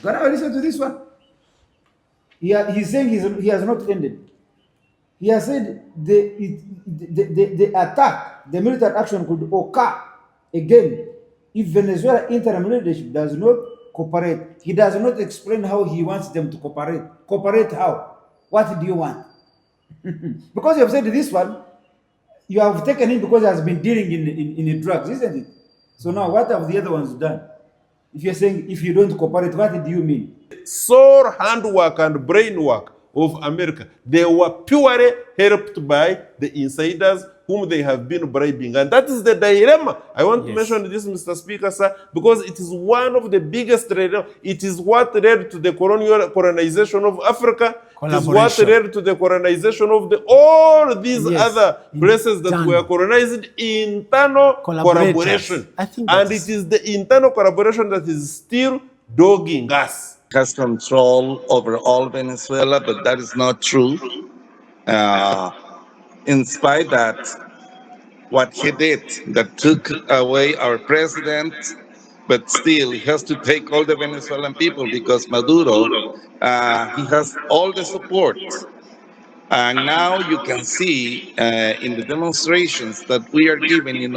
Gonna listen to this one. He's saying he has not ended. He has said the attack, the military action could occur again if Venezuela interim leadership does not cooperate. He does not explain how he wants them to cooperate. Cooperate how? What do you want? Because you have said this one, you have taken him because he has been dealing in drugs, isn't it? So now what have the other ones done? If you're saying if you don't cooperate, what do you mean? Sore handwork and brain work of America. They were purely helped by the insiders whom they have been bribing. And that is the dilemma. I want to mention this, Mr. Speaker, sir, because it is one of the biggest dilemmas. It is what led to the colonization of Africa. It is what led to the colonization of all these other places that were colonized. Internal collaboration. And it is the internal collaboration that is still dogging us. Has control over all Venezuela, but that is not true. In spite that what he did, that took away our president, but still he has to take all the Venezuelan people because Maduro, he has all the support. And now you can see in the demonstrations that we are giving,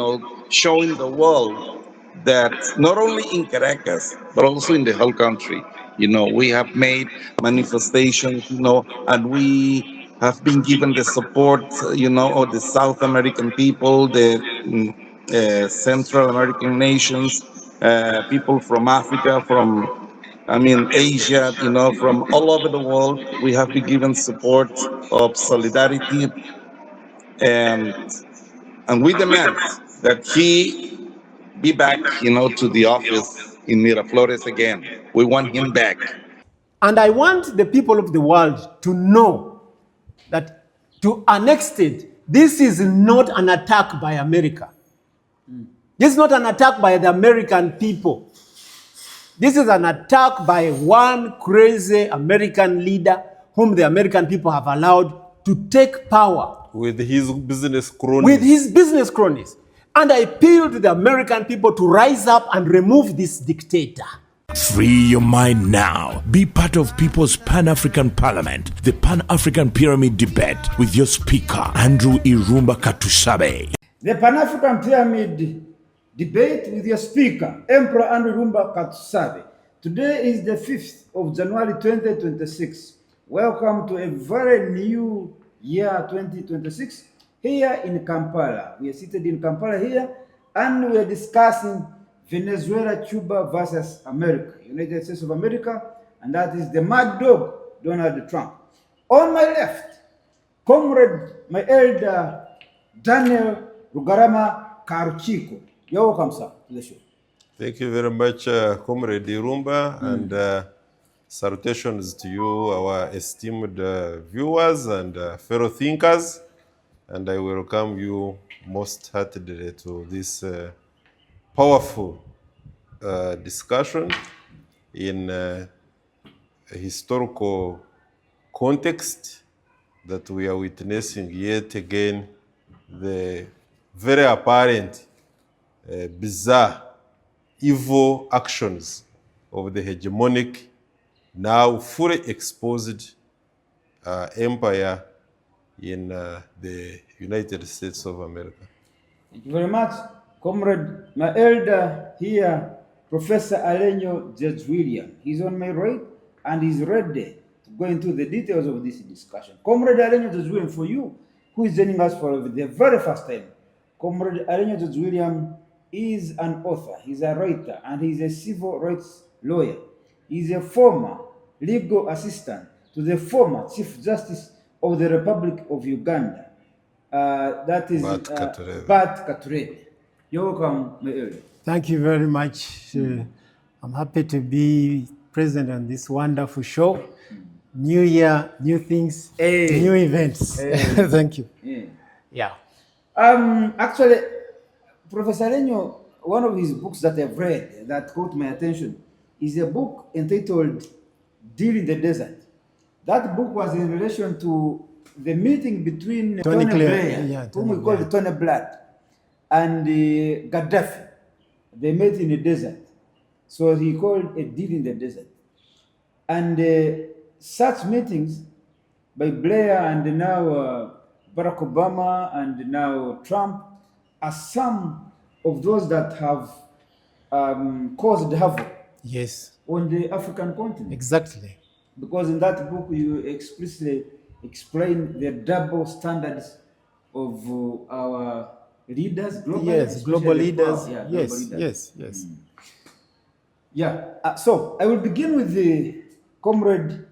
showing the world that not only in Caracas, but also in the whole country, we have made manifestations, and we have been given the support, of the South American people, the Central American nations, people from Africa, from Asia, from all over the world. We have been given support of solidarity, and we demand that he be back, to the office in Miraflores again. We want him back. And I want the people of the world to know that to an extent, this is not an attack by America. This is not an attack by the American people. This is an attack by one crazy American leader whom the American people have allowed to take power. With his business cronies. With his business cronies. And I appeal to the American people to rise up and remove this dictator. Free your mind now. Be part of People's Pan-African Parliament, the Pan-African Pyramid Debate with your speaker, Andrew Irumba Katusabe. The Pan-African Pyramid Debate with your speaker, Emperor Andrew Irumba Katusabe. Today is the 5th of January 2026. Welcome to a very new year 2026 here in Kampala. We are seated in Kampala here and we are discussing Venezuela, Cuba versus America, United States of America, and that is the mad dog, Donald Trump. On my left, comrade, my elder, Daniel Rugarama Karuchiko. You're welcome, sir, to the show. Thank you very much, Comrade Irumba, and salutations to you, our esteemed viewers and fellow thinkers, and I welcome you most heartily to this powerful discussion in a historical context that we are witnessing yet again the very apparent bizarre, evil actions of the hegemonic, now fully exposed empire in the United States of America. Thank you very much, comrade. My elder here, Professor Alenyo Judge William. He's on my right and he's ready to go into the details of this discussion. Comrade Alenyo Judge William, for you, who is joining us for the very first time, Comrade Alenyo Judge William is an author, he's a writer, and he's a civil rights lawyer. He's a former legal assistant to the former Chief Justice of the Republic of Uganda. That is Bat Katurebe. You're welcome, my elder. Thank you very much. I'm happy to be present on this wonderful show. New year, new things, new events. Thank you. Yeah. Actually, Professor Alenyo, one of his books that I've read that caught my attention is a book entitled Deal in the Desert. That book was in relation to the meeting between Tony Blair, whom we call Tony Blair, and Gaddafi. They met in the desert. So he called a deal in the desert. And such meetings by Blair and now Barack Obama and now Trump are some of those that have caused havoc Yes, on the African continent. exactly. Because in that book you explicitly explain the double standards of our leaders globally. Yes, global especially the leaders. power- yeah, global Yes, leaders. yes, yes. Yeah. So I will begin with the comrade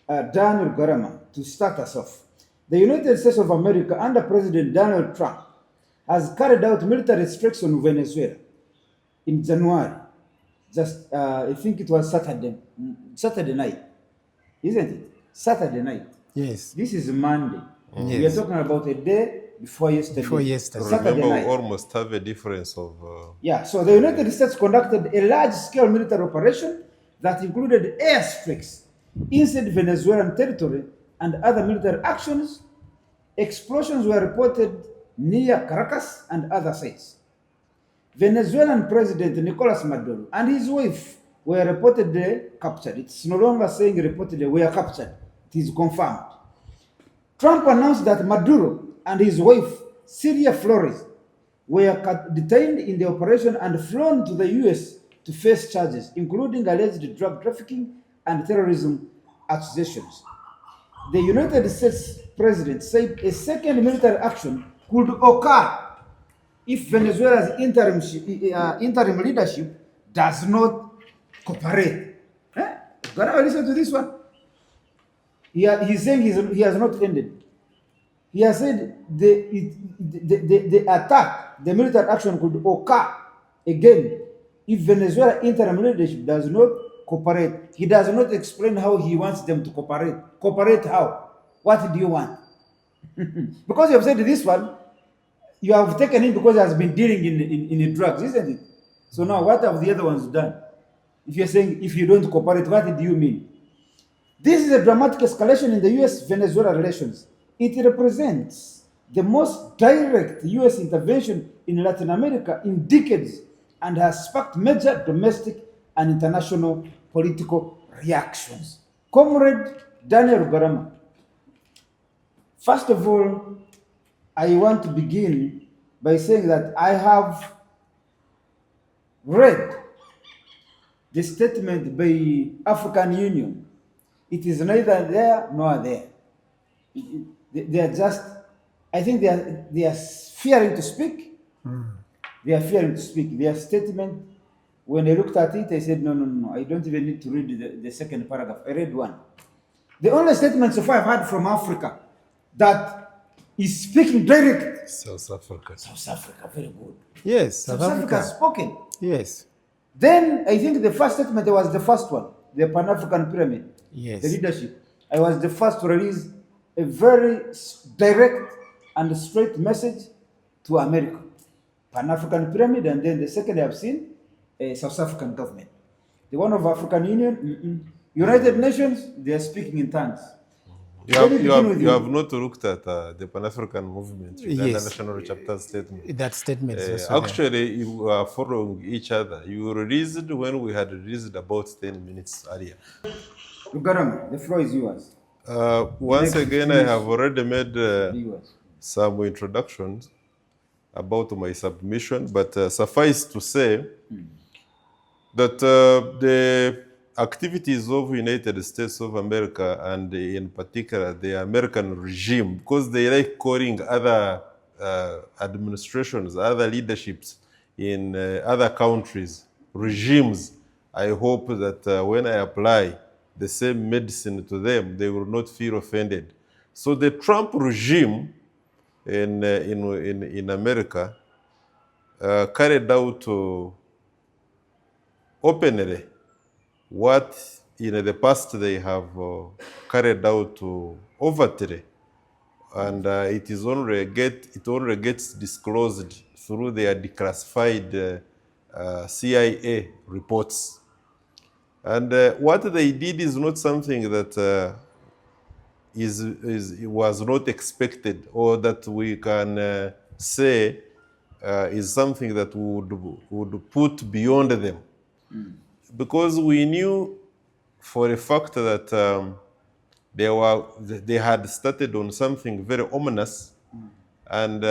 Daniel Garama to start us off. The United States of America under President Donald Trump has carried out military strikes on Venezuela in January. Just I think it was Saturday night, isn't it? Saturday night. Yes. This is Monday. We are Yes. talking about a day before yesterday. Before yesterday. Saturday Remember, we night. almost have a difference of. Yeah, so the United States conducted a large-scale military operation that included airstrikes inside Venezuelan territory and other military actions. Explosions were reported near Caracas and other sites. Venezuelan President Nicolás Maduro and his wife were reportedly captured. It's no longer saying reportedly were captured. It is confirmed. Trump announced that Maduro and his wife, Celia Flores, were detained in the operation and flown to the US to face charges, including alleged drug trafficking and terrorism accusations. The United States president said a second military action could occur if Venezuela's interim leadership does not cooperate. Gonna listen to this one. He's saying he has not ended. He has said the attack, the military action could occur again if Venezuela interim leadership does not cooperate. He does not explain how he wants them to cooperate. Cooperate how? What do you want? Because you have said this one, you have taken him because he has been dealing in drugs, isn't it? So now what have the other ones done? If you're saying if you don't cooperate, what do you mean? This is a dramatic escalation in the US-Venezuela relations. It represents the most direct US intervention in Latin America in decades and has sparked major domestic and international political reactions. Comrade Daniel Garama, first of all, I want to begin by saying that I have read the statement by African Union. It is neither there nor there. They are just, I think they are fearing to speak. They are fearing to speak. Their statement, when I looked at it, I said, no, I don't even need to read the second paragraph. I read one. The only statement so far I've had from Africa that is speaking direct. South Africa. South Africa, very good. Yes, South Africa has spoken. Yes. Then I think the first statement was the first one, the Pan-African Pyramid, Yes. the leadership. I was the first to release a very direct and straight message to America. Pan-African Pyramid, and then the second I have seen, South African government. The one of African Union, United Nations, they are speaking in tongues. You have not looked at the Pan-African movement with the Yes. international chapter statement. That statement is also there. Actually, you are following each other. You released when we had released about 10 minutes earlier. Ugarama, the floor is yours. Once again, I have already made Yours. some introductions about my submission, but suffice to say that the activities of United States of America and in particular the American regime, because they like calling other administrations, other leaderships in other countries, regimes, I hope that when I apply the same medicine to them, they will not feel offended. So the Trump regime in America carried out openly what in the past they have carried out overtly, and it only gets disclosed through their declassified CIA reports. And what they did is not something that was not expected, or that we can say is something that would put beyond them. Because we knew for the fact that they had started on something very ominous, and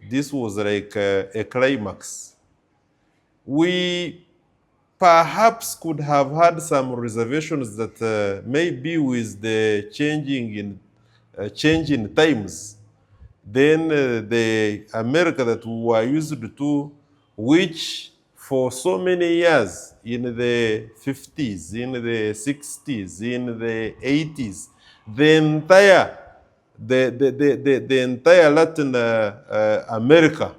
this was like a climax. We perhaps could have had some reservations that maybe with the change in times, then the America that we were used to, which for so many years in the 50s, in the 60s, in the 80s, the entire Latin America,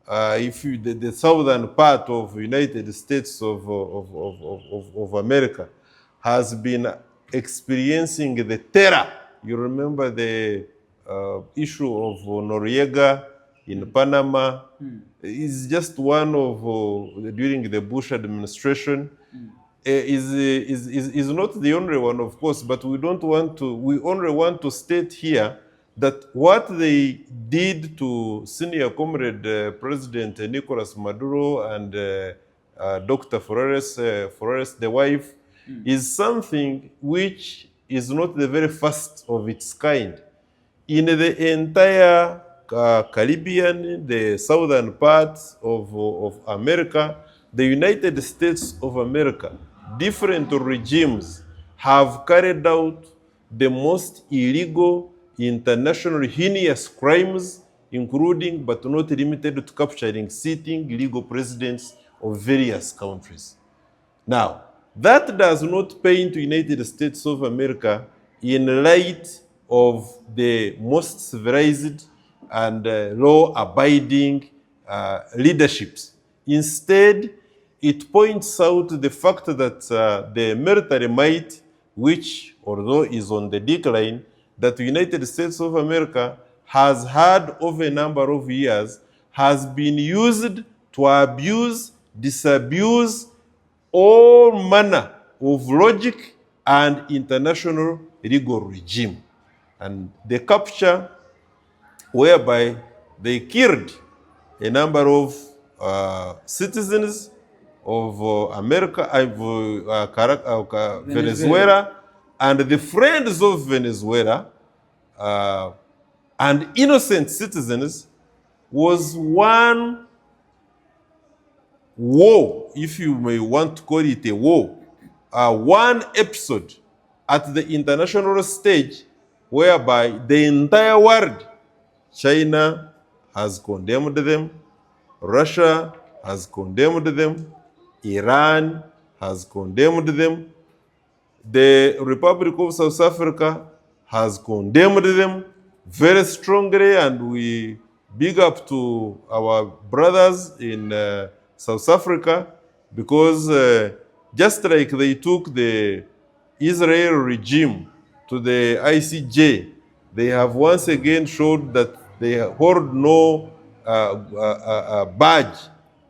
the southern part of United States of America has been experiencing the terror. You remember the issue of Noriega in Panama is just one of during the Bush administration. Is not the only one, of course, but we don't want to. We only want to state here that what they did to senior comrade President Nicolás Maduro and Dr. Flores, the wife, is something which is not the very first of its kind. In the entire Caribbean, the southern parts of America, the United States of America, different regimes have carried out the most illegal, international, heinous crimes, including but not limited to capturing sitting legal presidents of various countries. Now, that does not paint the United States of America in light of the most civilized and law-abiding leaderships. Instead, it points out the fact that the military might, which although is on the decline, that the United States of America has had over a number of years, has been used to abuse, disabuse all manner of logic and international legal regime. And the capture whereby they killed a number of citizens of America, Venezuela, and the friends of Venezuela, and innocent citizens, was one war, if you may want to call it a war, one episode at the international stage whereby the entire world, China has condemned them, Russia has condemned them, Iran has condemned them, the Republic of South Africa has condemned them very strongly, and we big up to our brothers in South Africa, because just like they took the Israel regime to the ICJ, they have once again showed that they hold no badge.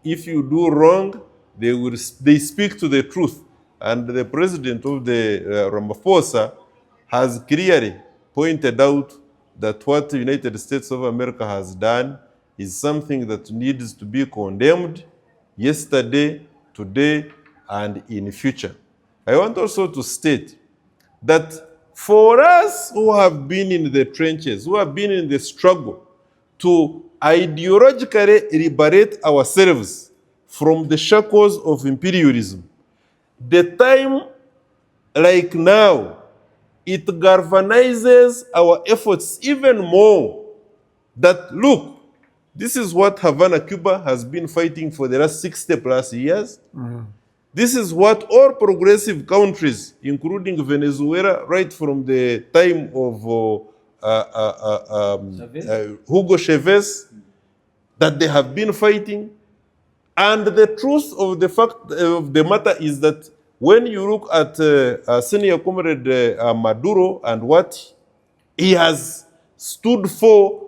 If you do wrong, they speak to the truth. And the president of the Ramaphosa has clearly pointed out that what the United States of America has done is something that needs to be condemned yesterday, today, and in future. I want also to state that for us who have been in the trenches, who have been in the struggle to ideologically liberate ourselves from the shackles of imperialism, the time like now, it galvanizes our efforts even more. That look, this is what Havana, Cuba has been fighting for the last 60 plus years. This is what all progressive countries, including Venezuela, right from the time of Hugo Chavez, that they have been fighting. And the truth of the fact of the matter is that when you look at Senior Comrade Maduro and what he has stood for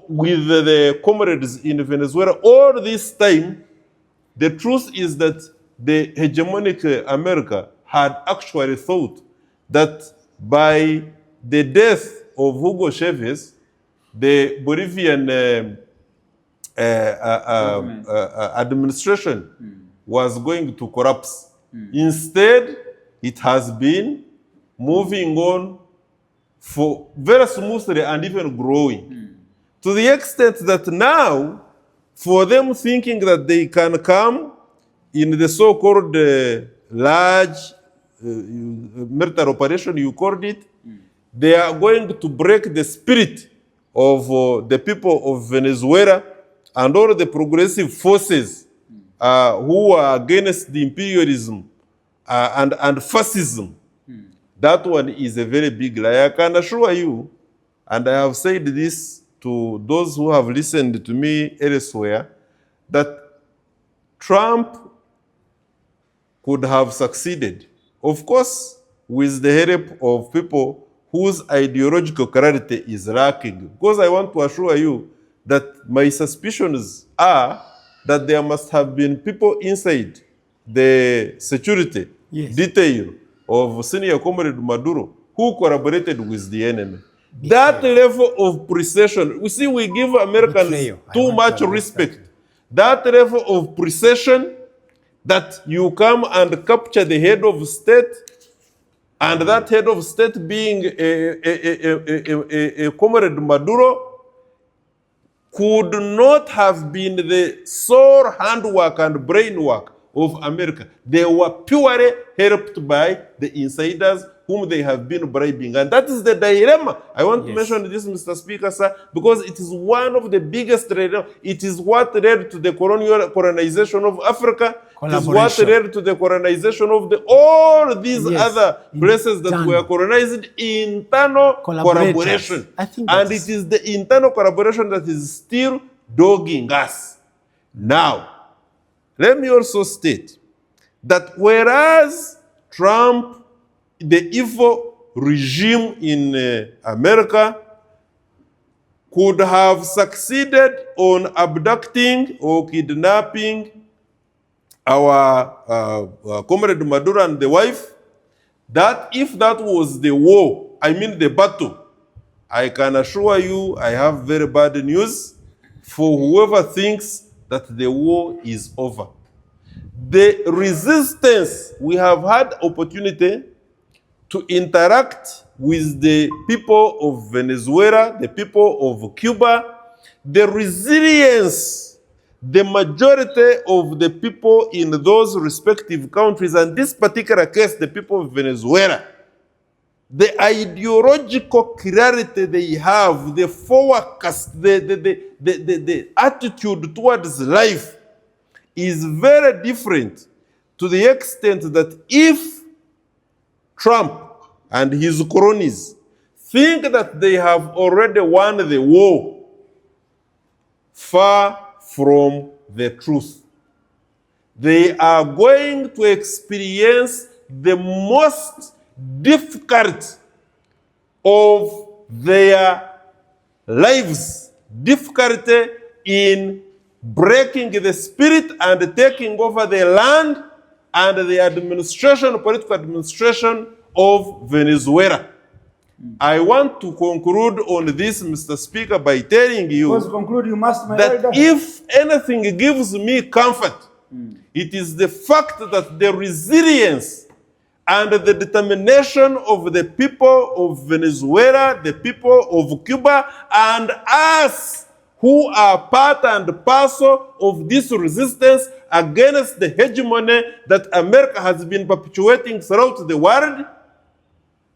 with the comrades in Venezuela all this time, the truth is that the hegemonic America had actually thought that by the death of Hugo Chavez, the Bolivian administration was going to collapse. Instead, it has been moving on for very smoothly and even growing. To the extent that now, for them thinking that they can come in the so-called large military operation, you called it, they are going to break the spirit of the people of Venezuela and all the progressive forces who are against the imperialism and fascism. That one is a very big lie. I can assure you, and I have said this to those who have listened to me elsewhere, that Trump could have succeeded, of course, with the help of people whose ideological clarity is lacking. Because I want to assure you that my suspicions are that there must have been people inside the security detail of Senior Comrade Maduro who collaborated with the enemy. That level of precision, we see, we give Americans too much respect. That level of precision, that you come and capture the head of state, and that head of state being a Comrade Maduro, could not have been the sole handwork and brainwork of America. They were purely helped by the insiders whom they have been bribing. And that is the dilemma. I want to mention this, Mr. Speaker, sir, because it is one of the biggest dilemmas. It is what led to the colonization of Africa. It is what led to the colonization of all these other places that were colonized. Internal collaboration. And it is the internal collaboration that is still dogging us. Now, let me also state that whereas Trump, the evil regime in America, could have succeeded on abducting or kidnapping our Comrade Maduro and the wife, that if that was the war, I mean the battle, I can assure you I have very bad news for whoever thinks that the war is over. The resistance, we have had opportunity to interact with the people of Venezuela, the people of Cuba, the resilience, the majority of the people in those respective countries, and this particular case, the people of Venezuela, the ideological clarity they have, the forecast, the attitude towards life is very different, to the extent that if Trump and his cronies think that they have already won the war, far from the truth. They are going to experience the most difficult of their lives, difficulty in breaking the spirit and taking over the land and the administration, political administration of Venezuela. I want to conclude on this, Mr. Speaker, by telling you that if anything gives me comfort, it is the fact that the resilience and the determination of the people of Venezuela, the people of Cuba, and us who are part and parcel of this resistance against the hegemony that America has been perpetuating throughout the world,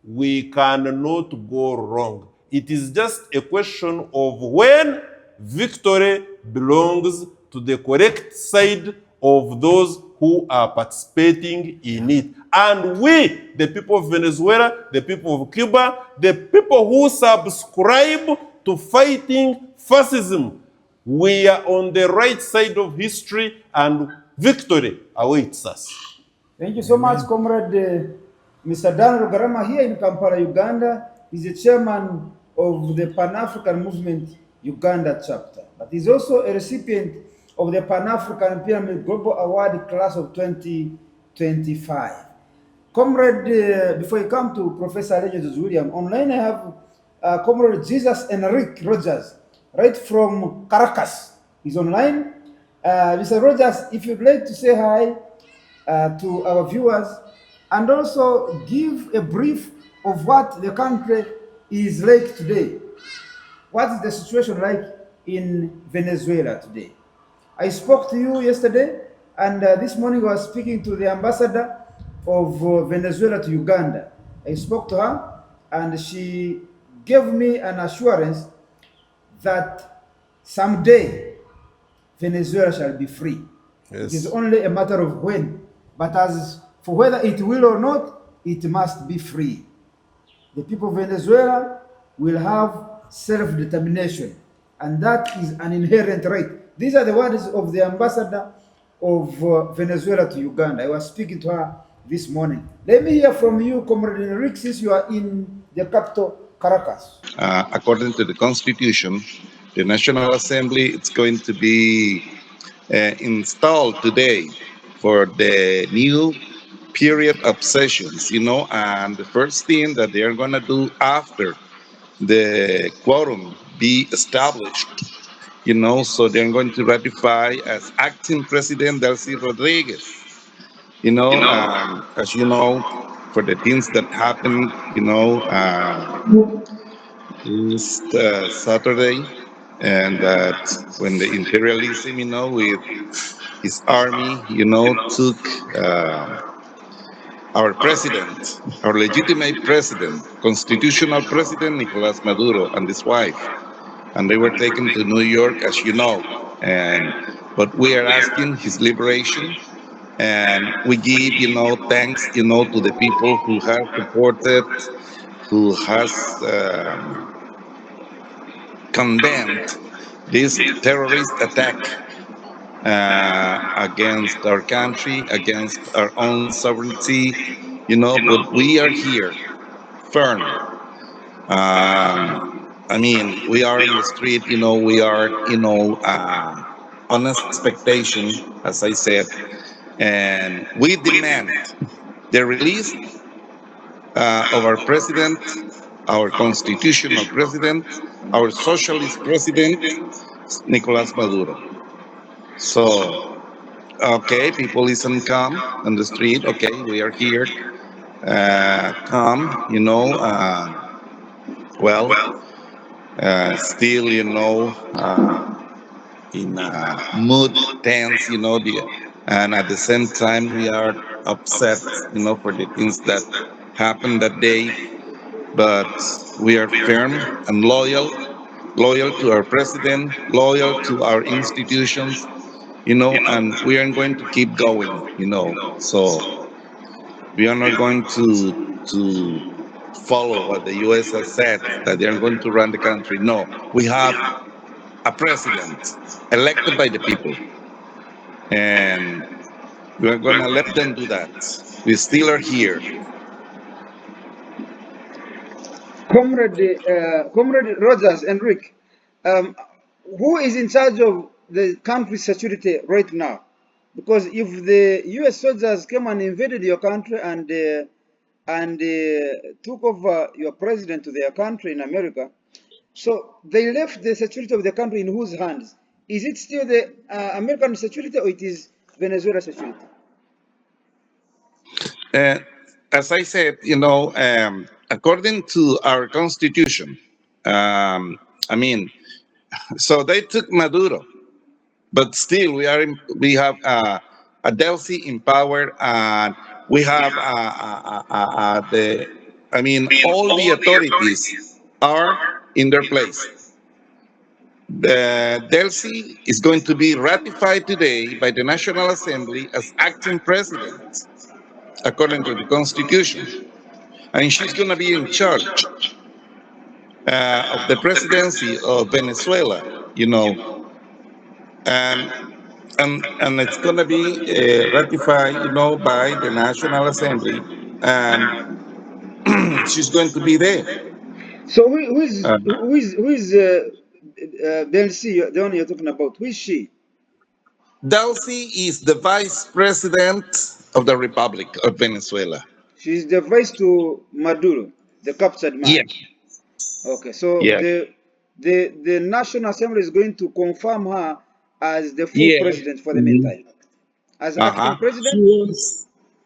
we cannot go wrong. It is just a question of when victory belongs to the correct side of those who are participating in it. And we, the people of Venezuela, the people of Cuba, the people who subscribe to fighting fascism, we are on the right side of history and victory awaits us. Thank you so much, Comrade Mr. Daniel Garama here in Kampala, Uganda. He's the chairman of the Pan-African Movement Uganda chapter, but he's also a recipient of the Pan-African Pyramid Global Award class of 2025. Comrade, before you come to Professor Regis William, online I have Comrade Jesus Enrique Rogers, right from Caracas. He's online. Mr. Rogers, if you'd like to say hi to our viewers, and also give a brief of what the country is like today. What is the situation like in Venezuela today? I spoke to you yesterday, and this morning I was speaking to the ambassador of Venezuela to Uganda. I spoke to her, and she gave me an assurance that someday Venezuela shall be free. It is Yes. only a matter of when. But as for whether it will or not, it must be free. The people of Venezuela will have self-determination, and that is an inherent right. These are the words of the ambassador of Venezuela to Uganda. I was speaking to her this morning. Let me hear from you, Comrade Enrique, since you are in the capital, Caracas. According to the Constitution, the National Assembly it's going to be installed today for the new period of sessions, and the first thing that they are going to do after the quorum be established, so they're going to ratify as acting President Delcy Rodriguez, as you know, for the things that happened, this Saturday, and that when the imperialism, with his army, took our president, our legitimate president, constitutional president Nicolás Maduro and his wife, and they were taken to New York, as you know. And but we are asking his liberation, and we give, thanks, to the people who have supported, who has condemned this terrorist attack against our country, against our own sovereignty, but we are here firm. I mean, we are in the street, we are, on expectation, as I said, and we demand the release of our president, our constitutional president, our socialist president, Nicolás Maduro. So, okay, people listen, come on the street. Okay, we are here. Come, well, still, in mood tense, and at the same time, we are upset, for the things that happened that day. But we are firm and loyal to our president, loyal to our institutions, and we are going to keep going, So we are not going to follow what the U.S. has said, that they are going to run the country. No, we have a president elected by the people, and we are going to let them do that. We still are here. Comrade Rogers, Enrique, um, who is in charge of the country's security right now? Because if the U.S. soldiers came and invaded your country and took over your president to their country in America, so they left the security of the country in whose hands? Is it still the American security, or it is Venezuela security? Uh, as I said, according to our constitution, I mean, so they took Maduro, but still we have a Delcy in power, and we have all the authorities are in their place. The Delcy is going to be ratified today by the National Assembly as acting president, according to the Constitution. And she's going to be in charge of the presidency of Venezuela, and and it's going to be ratified, by the National Assembly, and she's going to be there. So who is Uh, Belsi, the one you're talking about? Who is she? Delcy is the vice president of the Republic of Venezuela. She's the vice to Maduro, the captured Yeah, man. Okay, so yeah, the National Assembly is going to confirm her as the full yeah. president for the Mhm. meantime, as acting Uh-huh. president.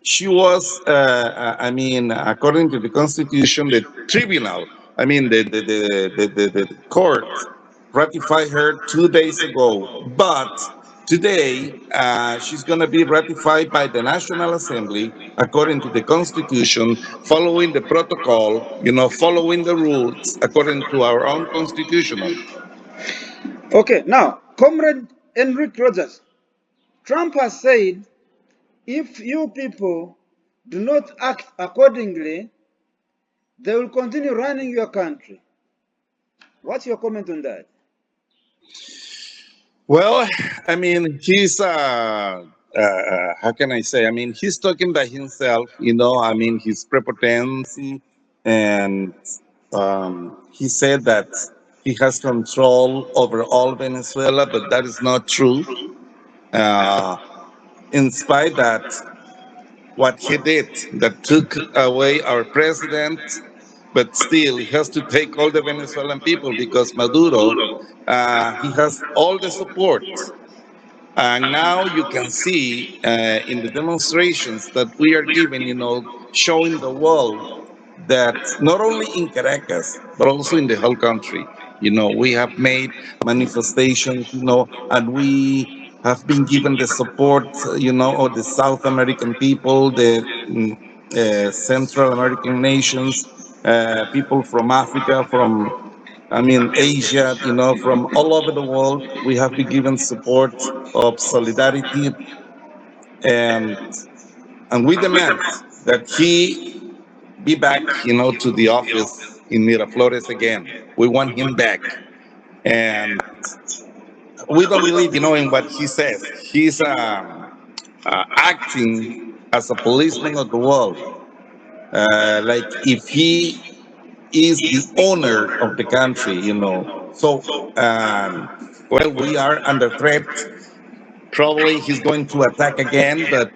she was, I mean, according to the Constitution, the tribunal, I mean, the court ratified her 2 days ago. But today, she's going to be ratified by the National Assembly according to the Constitution, following the protocol, following the rules according to our own constitutional. Okay, now, Comrade Enrique Rogers, Trump has said if you people do not act accordingly, they will continue running your country. What's your comment on that? Well, I mean, he's how can I say? I mean, he's talking by himself. I mean, his prepotency, and he said that he has control over all Venezuela, but that is not true. Uh, in spite that what he did, that took away our president, but still he has to take all the Venezuelan people because Maduro, he has all the support. And now you can see in the demonstrations that we are giving, showing the world that not only in Caracas, but also in the whole country, we have made manifestations, and we have been given the support, of the South American people, the Central American nations, people from Africa, from I mean, Asia, from all over the world, we have been given support of solidarity, and we demand that he be back, to the office in Miraflores again. We want him back, and we don't believe, in what he says. He's acting as a policeman of the world, like if he is the owner of the country, So, well, we are under threat. Probably he's going to attack again, but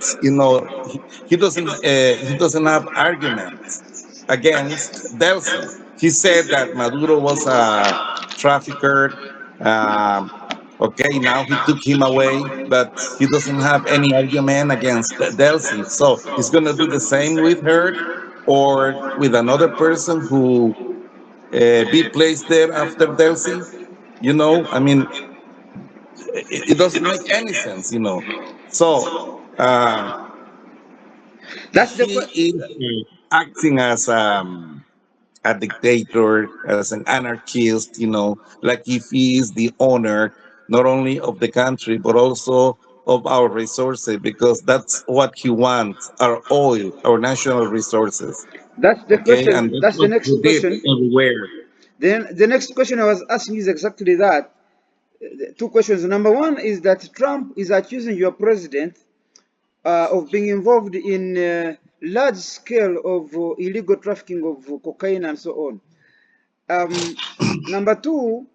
he doesn't have arguments against Delcy. He said that Maduro was a trafficker. Um, okay, now he took him away, but he doesn't have any argument against Delcy. So he's going to do the same with her or with another person who be placed there after Delcy. I mean, it doesn't make any sense. So That's the he is acting as a dictator, as an anarchist, like if he is the owner not only of the country but also of our resources, because that's what he wants: our oil, our national resources. that's the Okay, and question. that's That's the what next he did question. everywhere. Then the next question I was asking is exactly that. Two questions. Number one is that Trump is accusing your president of being involved in large scale of illegal trafficking of cocaine and so on. Number two,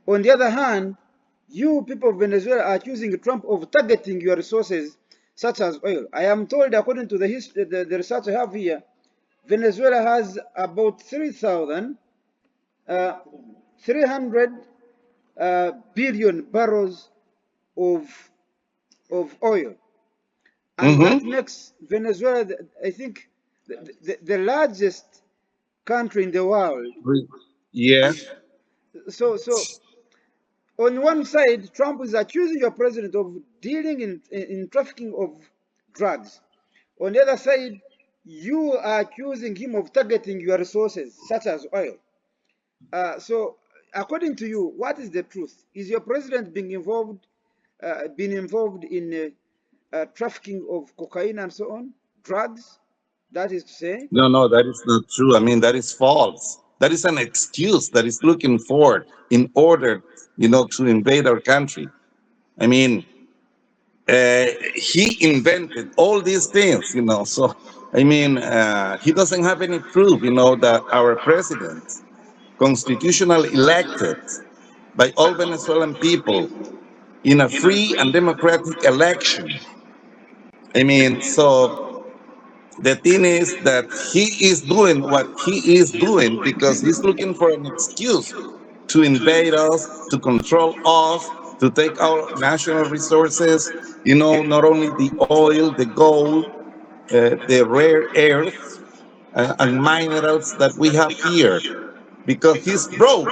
on the other hand, you people of Venezuela are accusing Trump of targeting your resources, such as oil. I am told, according to the history, the research I have here, Venezuela has about 300 billion barrels of oil, and that Mm-hmm. makes Venezuela, I think, the largest country in the world. Yeah. So on one side, Trump is accusing your president of dealing in trafficking of drugs. On the other side, you are accusing him of targeting your resources, such as oil. So, according to you, what is the truth? Is your president being involved in trafficking of cocaine and so on, drugs? That is to say, No, that is not true. I mean, that is false. That is an excuse that is looking for in order, to invade our country. I mean, he invented all these things, So, I mean, he doesn't have any proof, that our president, constitutionally elected by all Venezuelan people in a free and democratic election. I mean, so the thing is that he is doing what he is doing because he's looking for an excuse to invade us, to control us, to take our national resources, not only the oil, the gold. the rare earth and minerals that we have here, because he's broke.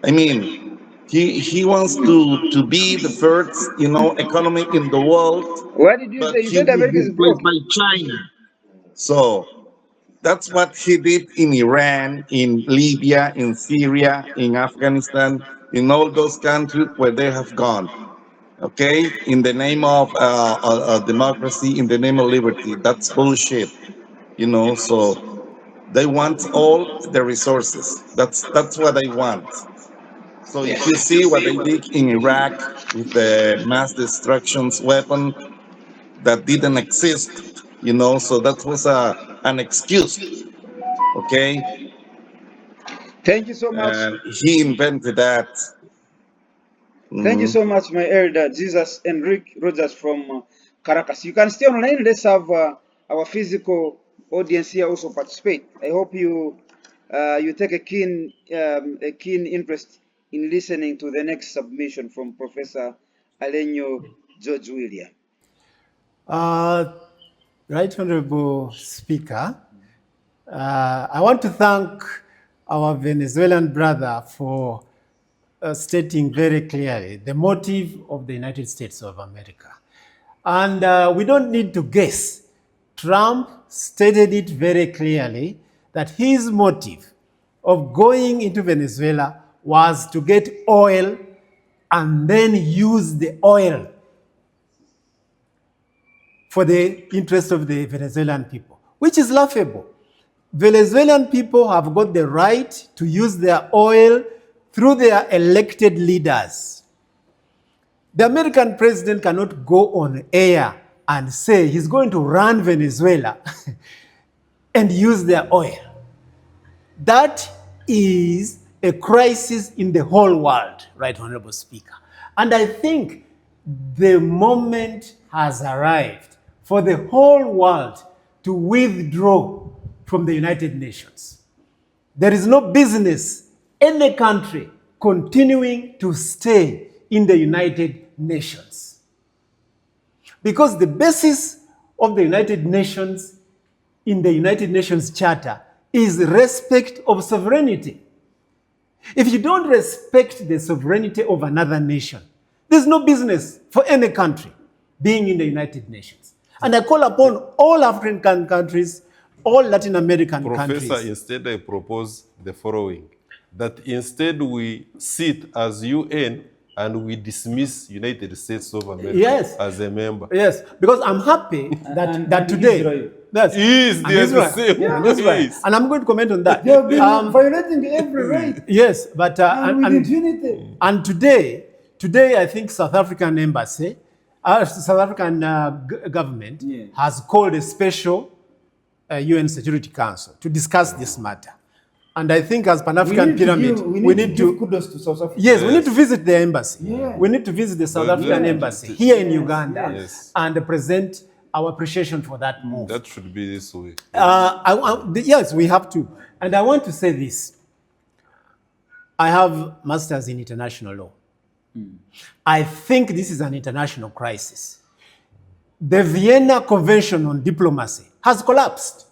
I mean, he wants to be the first, economy in the world, What did you but say? You he said will America be is replaced broke. by China. So that's what he did in Iran, in Libya, in Syria, in Afghanistan, in all those countries where they have gone. Okay, in the name of democracy, in the name of liberty. That's bullshit. So they want all the resources. That's what they want. So if you see what they did in Iraq with the mass destructions weapon that didn't exist, so that was an excuse. Okay, Thank you so much. and he invented that. Thank you Mhm. so much, my elder Jesus Enrique Rogers from Caracas. You can stay online. Let's have our physical audience here also participate. I hope you take a keen interest in listening to the next submission from Professor Alenyo George William. Right Honorable Speaker, I want to thank our Venezuelan brother for stating very clearly the motive of the United States of America. And we don't need to guess. Trump stated it very clearly that his motive of going into Venezuela was to get oil and then use the oil for the interest of the Venezuelan people, which is laughable. Venezuelan people have got the right to use their oil through their elected leaders. The American president cannot go on air and say he's going to run Venezuela and use their oil. That is a crisis in the whole world, Right Honorable Speaker. And I think the moment has arrived for the whole world to withdraw from the United Nations. There is no business any country continuing to stay in the United Nations. Because the basis of the United Nations in the United Nations Charter is respect of sovereignty. If you don't respect the sovereignty of another nation, there's no business for any country being in the United Nations. And I call upon all African countries, all Latin American countries. Professor, instead I propose the following, that instead we sit as UN and we dismiss United States of America Yes. as a member. Yes, because I'm happy that, that today. Israel. Yes. Yes, And they are the Israel. same. Yeah, and Israel. Yes. And I'm going to comment on that. They have been violating every right. Yes, but And with impunity. and today I think South African embassy, South African government has called a special UN Security Council to discuss this matter. And I think as Pan-African Pyramid, we need to give kudos to South Africa. Yes, we need to visit the embassy. Yeah. We need to visit the South But African yeah. embassy here in Uganda Yes. and present our appreciation for that move. That should be this way. Yes, we have to. And I want to say this. I have masters in international law. I think this is an international crisis. The Vienna Convention on Diplomacy has collapsed.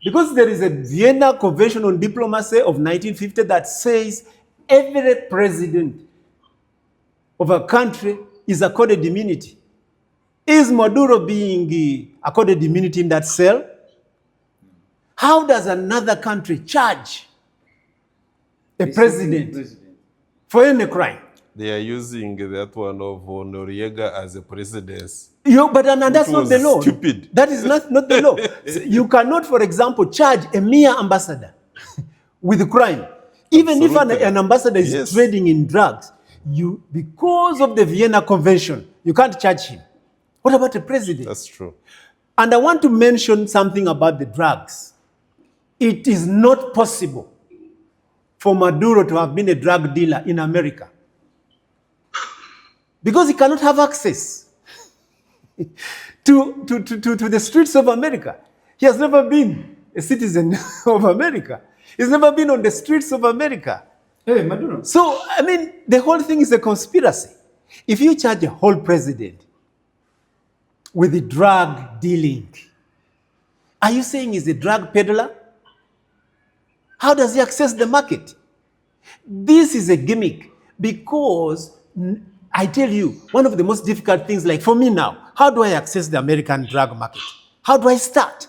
Because there is a Vienna Convention on Diplomacy of 1950 that says every president of a country is accorded immunity. Is Maduro being accorded immunity in that cell? How does another country charge a president for any crime? They are using that one of Noriega as a precedence. But that's Which not the was law. stupid. That is not the law. So you cannot, for example, charge a mere ambassador with crime. Even Absolutely. if an ambassador is Yes. trading in drugs, because of the Vienna Convention, you can't charge him. What about the president? That's true. And I want to mention something about the drugs. It is not possible for Maduro to have been a drug dealer in America because he cannot have access to the streets of America. He has never been a citizen of America. He's never been on the streets of America. Hey, Maduro. So, I mean, the whole thing is a conspiracy. If you charge a whole president with the drug dealing, Are you saying he's a drug peddler? How does he access the market? This is a gimmick because I tell you, one of the most difficult things, like for me now, how do I access the American drug market? How do I start?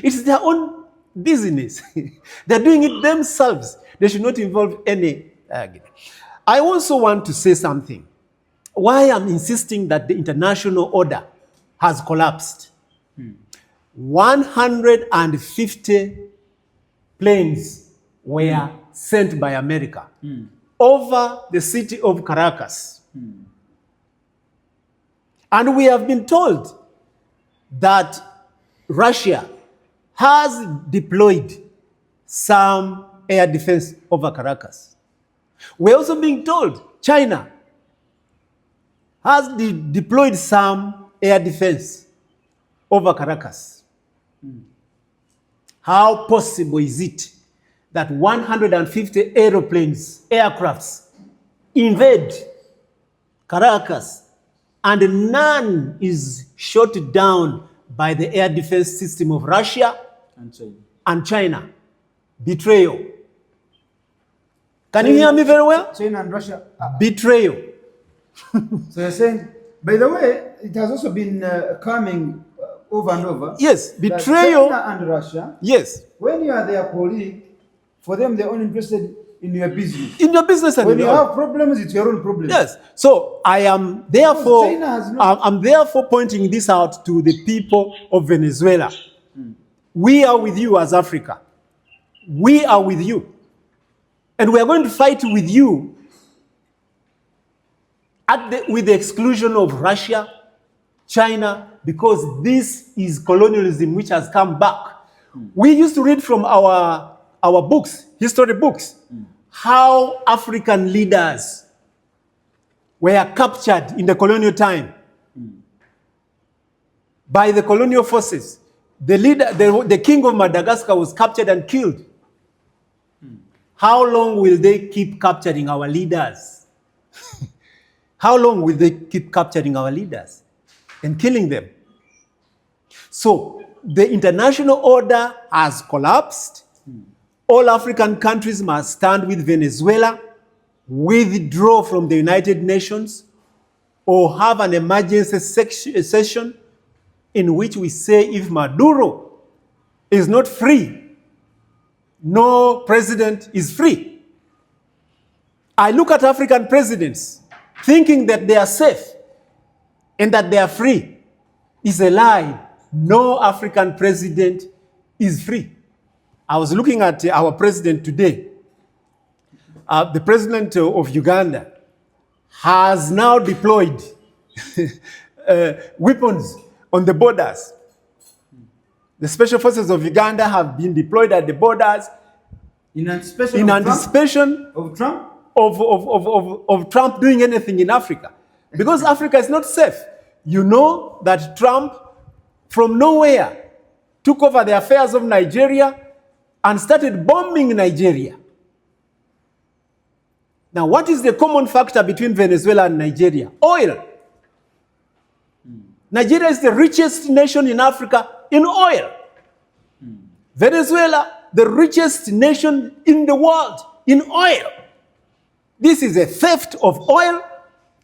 It's their own business. They're doing it themselves. They should not involve any. I also want to say something. Why I'm insisting that the international order has collapsed. 150 planes were sent by America over the city of Caracas. And we have been told that Russia has deployed some air defense over Caracas. We're also being told China has deployed some air defense over Caracas. How possible is it that 150 aircrafts invade Caracas and none is shot down by the air defense system of Russia and China? Betrayal. Can you hear me very well? China and Russia. Betrayal. So you're saying, by the way, it has also been coming over and over. Yes, betrayal. China and Russia. Yes. When you are their colleague, for them they're only interested in your business. In your business and when you your have problems, it's your own problem. Yes. So I am therefore, China has not- I'm therefore pointing this out to the people of Venezuela. We are with you as Africa. We are with you. And we are going to fight with you with the exclusion of Russia, China, because this is colonialism which has come back. We used to read from our books, history books, how African leaders were captured in the colonial time by the colonial forces. The king of Madagascar was captured and killed. How long will they keep capturing our leaders? How long will they keep capturing our leaders and killing them? So the international order has collapsed. All African countries must stand with Venezuela, withdraw from the United Nations, or have an emergency session in which we say if Maduro is not free, no president is free. I look at African presidents thinking that they are safe and that they are free. It's a lie. No African president is free. I was looking at our president today. The president of Uganda has now deployed weapons on the borders. The special forces of Uganda have been deployed at the borders in anticipation of Trump? of Trump doing anything in Africa. Because Africa is not safe. You know that Trump, from nowhere, took over the affairs of Nigeria and started bombing Nigeria. Now, what is the common factor between Venezuela and Nigeria? Oil. Nigeria is the richest nation in Africa in oil. Venezuela, the richest nation in the world in oil. This is a theft of oil,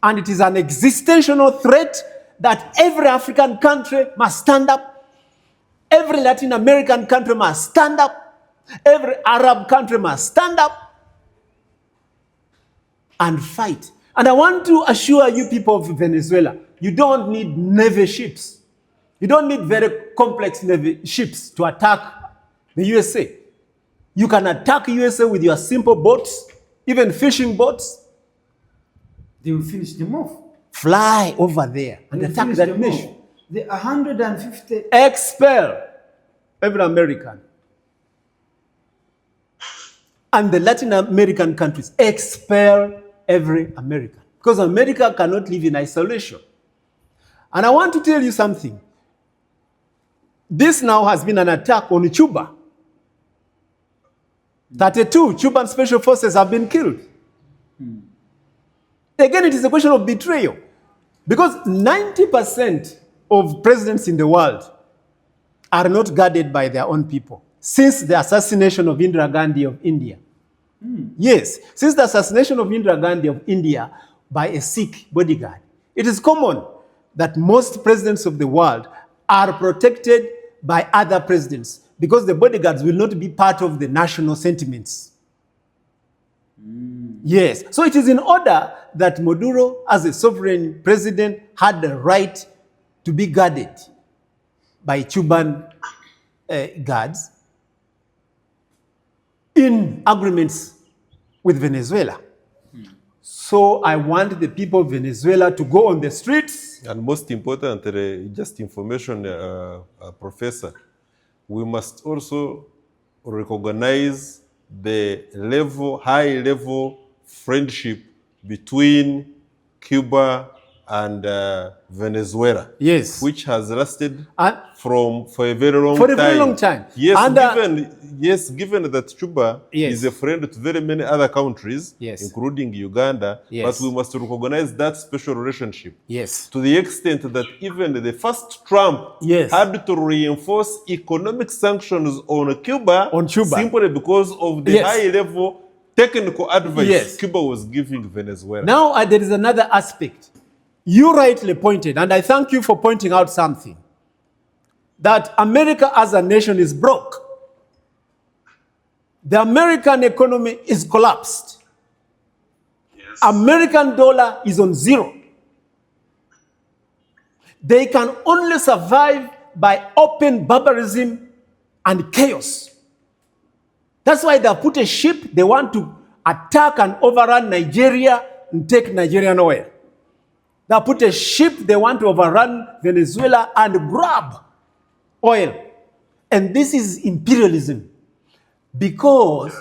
and it is an existential threat that every African country must stand up. Every Latin American country must stand up. Every Arab country must stand up and fight. And I want to assure you people of Venezuela, you don't need navy ships. You don't need very complex navy ships to attack the USA. You can attack USA with your simple boats, even fishing boats. They will finish them off. Fly over there and attack that nation. The 150 expel every American. And the Latin American countries expel every American. Because America cannot live in isolation. And I want to tell you something. This now has been an attack on Cuba. 32 Cuban special forces have been killed. Again, it is a question of betrayal. Because 90% of presidents in the world are not guarded by their own people. Since the assassination of Indira Gandhi of India. Yes, since the assassination of Indira Gandhi of India by a Sikh bodyguard, it is common that most presidents of the world are protected by other presidents because the bodyguards will not be part of the national sentiments. Yes, so it is in order that Maduro, as a sovereign president, had the right to be guarded by Cuban guards in agreements with Venezuela. So I want the people of Venezuela to go on the streets. And most importantly, just information, Professor, we must also recognize the high-level friendship between Cuba and Venezuela. Yes. Which has lasted And for a very long time. For a very long time. Yes, And, given that Cuba Yes. is a friend to very many other countries, Yes. including Uganda, Yes. but we must recognize that special relationship. yes. To the extent that even the first Trump Yes. had to reinforce economic sanctions on Cuba, simply because of the Yes. high-level technical advice Yes. Cuba was giving Venezuela. Now there is another aspect. You rightly pointed, and I thank you for pointing out something, that America as a nation is broke. The American economy is collapsed. Yes. American dollar is on zero. They can only survive by open barbarism and chaos. That's why they put a ship, they want to attack and overrun Nigeria and take Nigerian oil. They put a ship, they want to overrun Venezuela and grab oil. And this is imperialism. Because,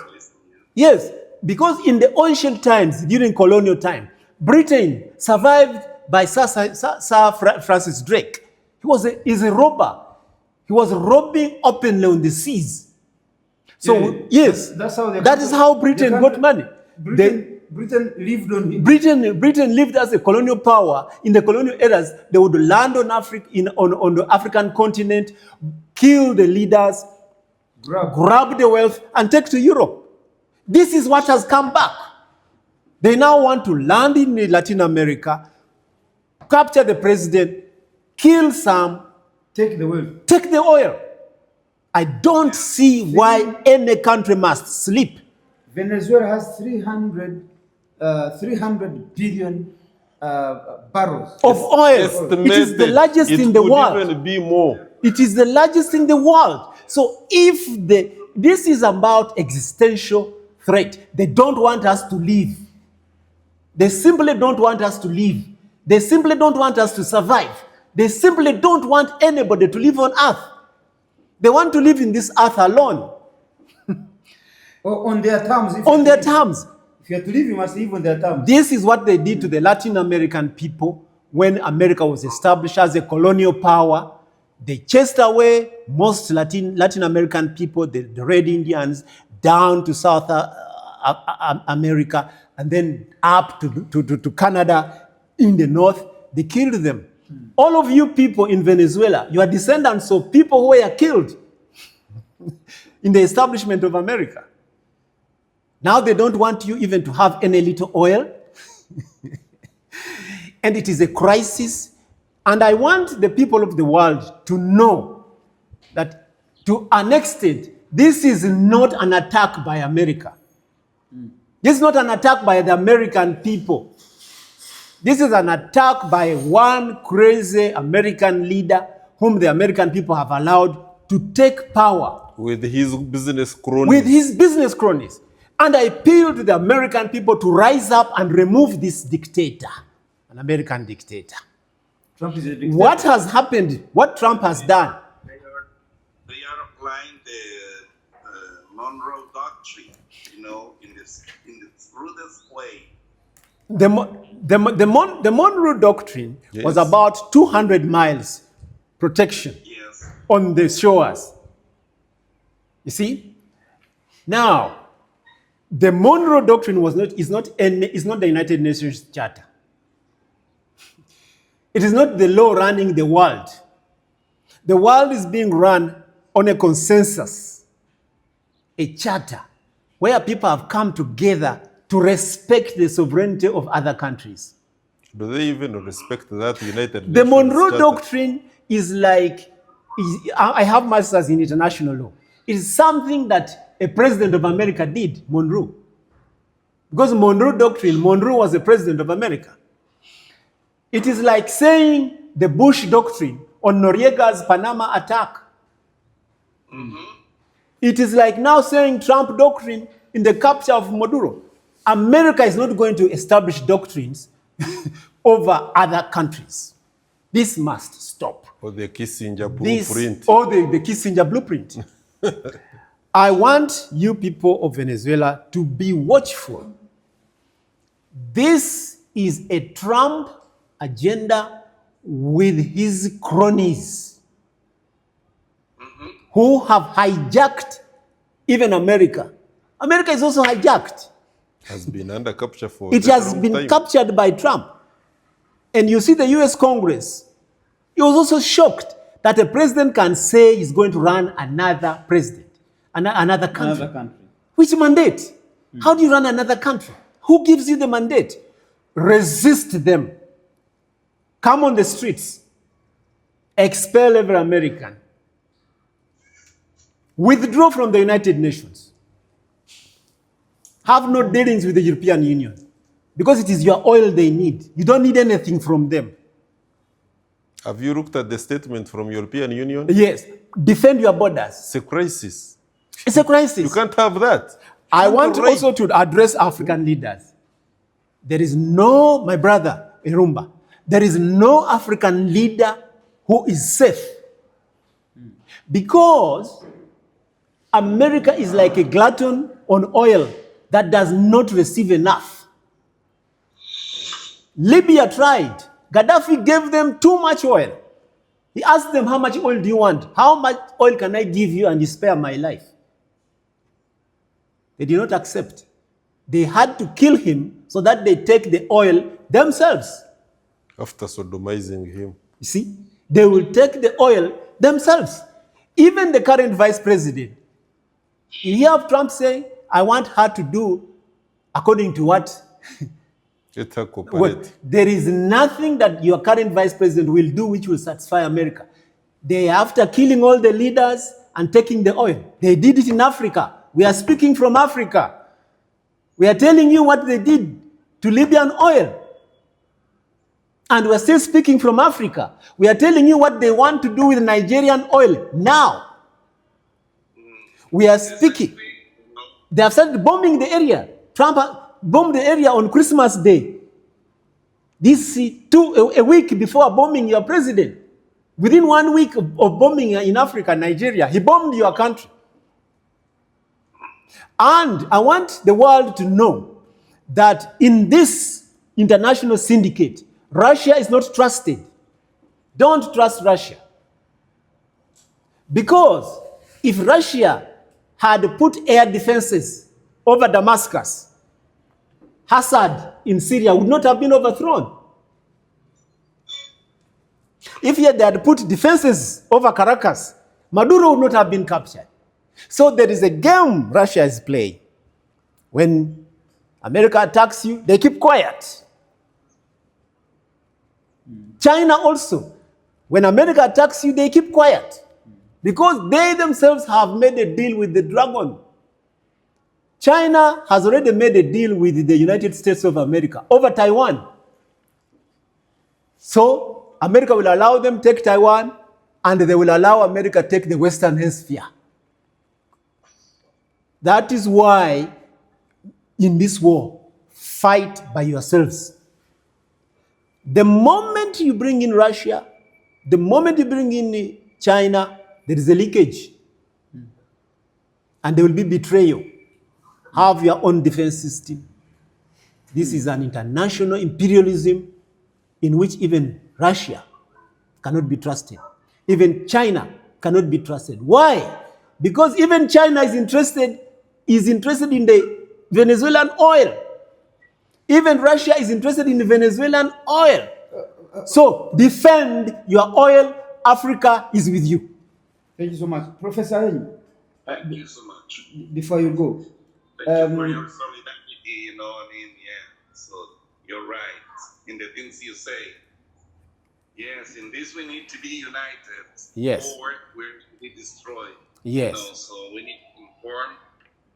yes, because in the ancient times, during colonial time, Britain survived by Sir Francis Drake. He's a robber. He was robbing openly on the seas. So, yes, that is how Britain got money. Britain lived on him. Britain lived as a colonial power. In the colonial eras, they would land on on the African continent, kill the leaders, grab the wealth, and take to Europe. This is what has come back. They now want to land in Latin America, capture the president, kill some, Take the wealth. take the oil. I don't see why any country must sleep. Venezuela has 300 billion barrels Of oil. It is the largest in the world. It could even be more. It is the largest in the world. So if this is about existential threat, they don't want us to live. They simply don't want us to live. They simply don't want us to survive. They simply don't want anybody to live on earth. They want to live in this earth alone. Or on their terms. On their terms. If you have to live, you must live on their terms. This is what they did to the Latin American people when America was established as a colonial power. They chased away most Latin American people, the Red Indians, down to South America, and then up to Canada in the north. They killed them. All of you people in Venezuela, you are descendants of people who were killed in the establishment of America. Now they don't want you even to have any little oil. And it is a crisis. And I want the people of the world to know that to an extent, this is not an attack by America. This is not an attack by the American people. This is an attack by one crazy American leader whom the American people have allowed to take power. With his business cronies. With his business cronies. And I appeal to the American people to rise up and remove this dictator, an American dictator. Trump is a dictator. What has happened, what Trump has done? They are applying the Monroe Doctrine, in the rudest way. The Monroe Doctrine was Yes. about 200 miles protection Yes. on the shores. You see? Now, the Monroe Doctrine is not the United Nations Charter. It is not the law running the world. The world is being run on a consensus, a charter, where people have come together to respect the sovereignty of other countries. Do they even respect that United Nations The Monroe Charter? Doctrine is like, I have masters in international law. It is something that a president of America did, Monroe. Because Monroe Doctrine, Monroe was the president of America. It is like saying the Bush Doctrine on Noriega's Panama attack. It is like now saying Trump Doctrine in the capture of Maduro. America is not going to establish doctrines over other countries. This must stop. Or the Kissinger This, blueprint. or the Kissinger blueprint. I want you people of Venezuela to be watchful. This is a Trump agenda with his cronies who have hijacked even America. America is also hijacked. Has been under capture for It a has long been time. captured by Trump. And you see the US Congress, he was also shocked that a president can say he's going to run another president, another country. Another country. Which mandate? How do you run another country? Who gives you the mandate? Resist them. Come on the streets. Expel every American. Withdraw from the United Nations. Have no dealings with the European Union. Because it is your oil they need. You don't need anything from them. Have you looked at the statement from European Union? Yes. Defend your borders. It's a crisis. It's a crisis. You can't have that. I You want can't rape. also to address African leaders. There is no, my brother, Irumba, there is no African leader who is safe. Because America is like a glutton on oil that does not receive enough. Libya tried. Gaddafi gave them too much oil. He asked them, how much oil do you want? How much oil can I give you and you spare my life? They did not accept. They had to kill him so that they take the oil themselves. After sodomizing him. You see, they will take the oil themselves. Even the current vice president, you hear of Trump saying, I want her to do according to what? Let her Well, cooperate. there is nothing that your current vice president will do which will satisfy America. They, after killing all the leaders and taking the oil, they did it in Africa. We are speaking from Africa. We are telling you what they did to Libyan oil. And we're still speaking from Africa. We are telling you what they want to do with Nigerian oil now. We are speaking. They have started bombing the area. Trump bombed the area on Christmas Day. This a week before bombing your president. Within 1 week of bombing in Africa, Nigeria, he bombed your country. And I want the world to know that in this international syndicate, Russia is not trusted. Don't trust Russia. Because if Russia had put air defenses over Damascus, Assad in Syria would not have been overthrown. If they had put defenses over Caracas, Maduro would not have been captured. So there is a game Russia is playing. When America attacks you, they keep quiet. China also, when America attacks you, they keep quiet. Because they themselves have made a deal with the dragon. China has already made a deal with the United States of America over Taiwan. So America will allow them to take Taiwan, and they will allow America to take the Western Hemisphere. That is why in this war, fight by yourselves. The moment you bring in Russia, the moment you bring in China, there is a leakage. And there will be betrayal. Have your own defense system. This is an international imperialism in which even Russia cannot be trusted. Even China cannot be trusted. Why? Because even China is interested in the Venezuelan oil. Even Russia is interested in the Venezuelan oil. So defend your oil. Africa is with you. Thank you so much. Professor Len, Thank you so much. before you go, Thank you for your solidarity, yeah. So you're right in the things you say. Yes, in this we need to be united. Yes. Or we're to be destroyed. Yes. So we need to form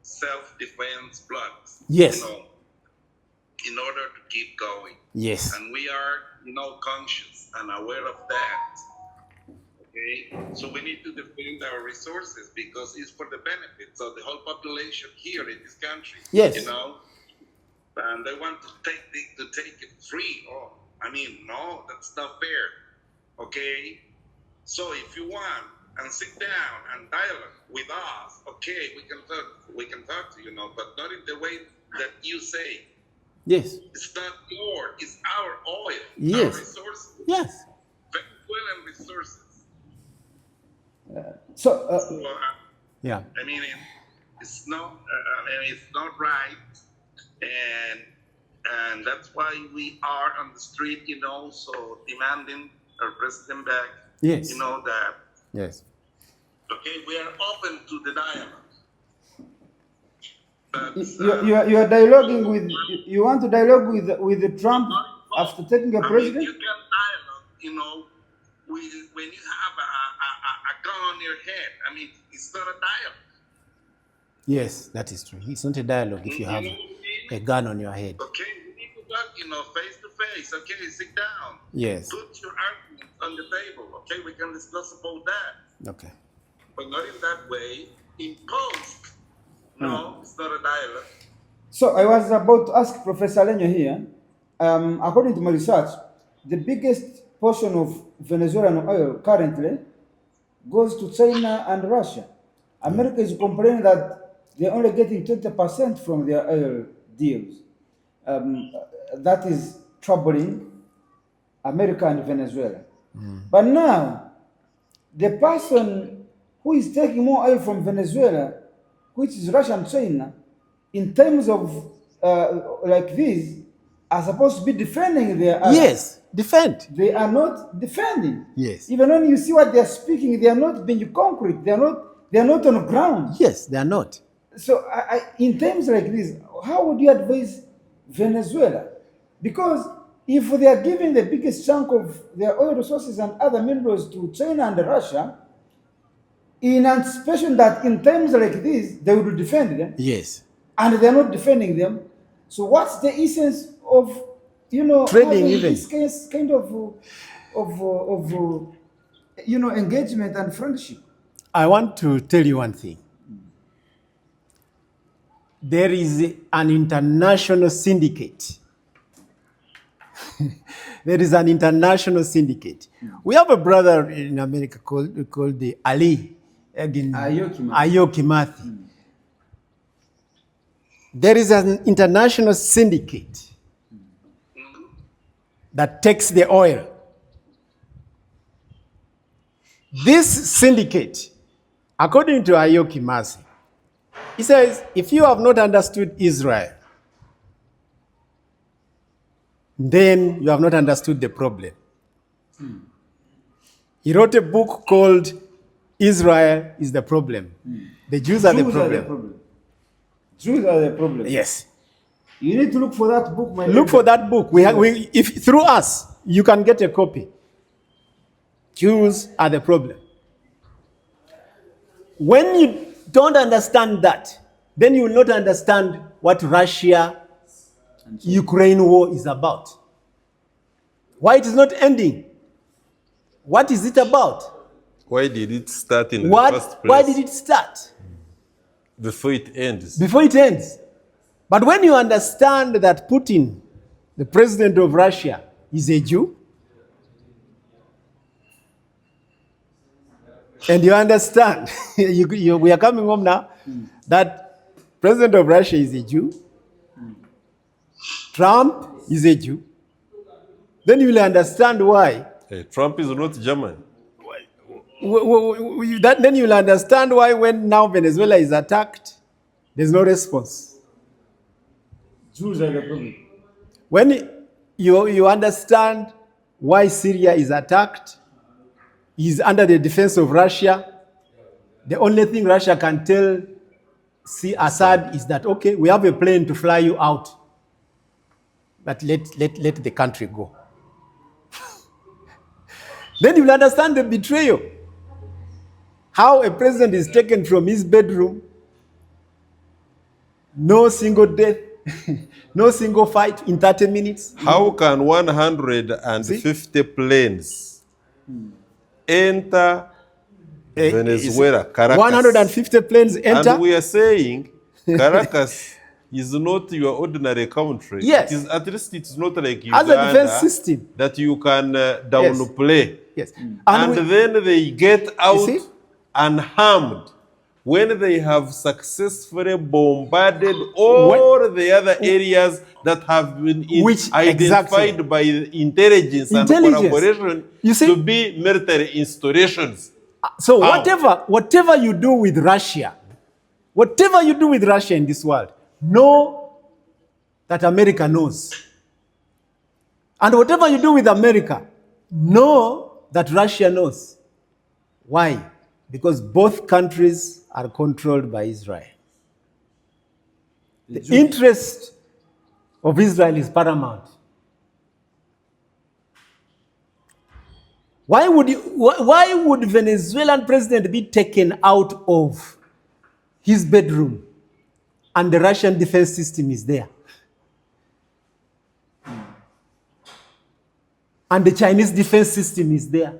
self-defense blocks. Yes. In order to keep going. Yes. And we are, conscious and aware of that. Okay? So we need to defend our resources because it's for the benefits of the whole population here in this country. Yes. And they want to take it free. No, that's not fair. Okay? So if you want and sit down and dialogue with us, okay, we can talk to but not in the way that you say. Yes. It's not yours, it's our oil, yes. our resources. Yes. Venezuelan resources. Yeah. It's not. It's not right, and that's why we are on the street. So demanding our president back. Yes. That. Yes. Okay, we are open to the dialogue. But, you are dialoguing with. You want to dialogue with Trump after taking a president? You can dialogue. When you have a gun on your head, it's not a dialogue. Yes, that is true. It's not a dialogue if you have a gun on your head. Okay, we need to talk, face to face. Okay, sit down. Yes. Put your arguments on the table. Okay, we can discuss about that. Okay. But not in that way. Imposed. No, it's not a dialogue. So I was about to ask Professor Lenyo here. According to my research, the biggest portion of Venezuelan oil currently goes to China and Russia. America is complaining that they're only getting 20% from their oil deals. That is troubling America and Venezuela. But now, the person who is taking more oil from Venezuela, which is Russia and China, in terms of like this, are supposed to be defending their oil. Yes, defend. They are not defending. Yes. Even when you see what they are speaking, they are not being concrete. They are not on the ground. Yes, they are not. So in terms like this, how would you advise Venezuela? Because if they are giving the biggest chunk of their oil resources and other minerals to China and Russia, in anticipation that in times like this, they will defend them. Yes. And they're not defending them. So what's the essence of, trading even this kind of engagement and friendship? I want to tell you one thing. There is an international syndicate. There is an international syndicate. We have a brother in America called the Ali Ayoki Mathi. There is an international syndicate that takes the oil. This syndicate, according to Ayoki Mathi, he says, if you have not understood Israel, then you have not understood the problem. He wrote a book called Israel is the Problem. The Jews are the problem. Jews are the problem. Yes. You need to look for that book, my Look for that book. If through us, you can get a copy. Jews are the problem. When you don't understand that, then you will not understand what Russia-Ukraine war is about. Why it is not ending? What is it about? Why did it start in the first place? Why did it start? Before it ends. Before it ends. But when you understand that Putin, the president of Russia, is a Jew, and you understand, we are coming home now, that president of Russia is a Jew, Trump is a Jew, then you will understand why. Hey, Trump is not German. Then you will understand why when now Venezuela is attacked, there's no response. Jews are the problem. When you understand why Syria is attacked, is under the defense of Russia, The only thing Russia can tell Assad is that, okay, we have a plane to fly you out, but let the country go. Then you'll understand the betrayal. How a president is taken from his bedroom, no single death, no single fight in 30 minutes. How can 150 planes enter Venezuela, Caracas? 150 planes enter. And we are saying Caracas is not your ordinary country. Yes. It is, at least it's not like As Uganda a defense system that you can downplay. Yes. And then they get out unharmed when they have successfully bombarded all the other areas that have been identified by intelligence and collaboration to be military installations. So whatever you do with Russia, in this world, know that America knows. And whatever you do with America, know that Russia knows. Why? Because both countries are controlled by Israel. The interest of Israel is paramount. Why would Venezuelan president be taken out of his bedroom and the Russian defense system is there? And the Chinese defense system is there.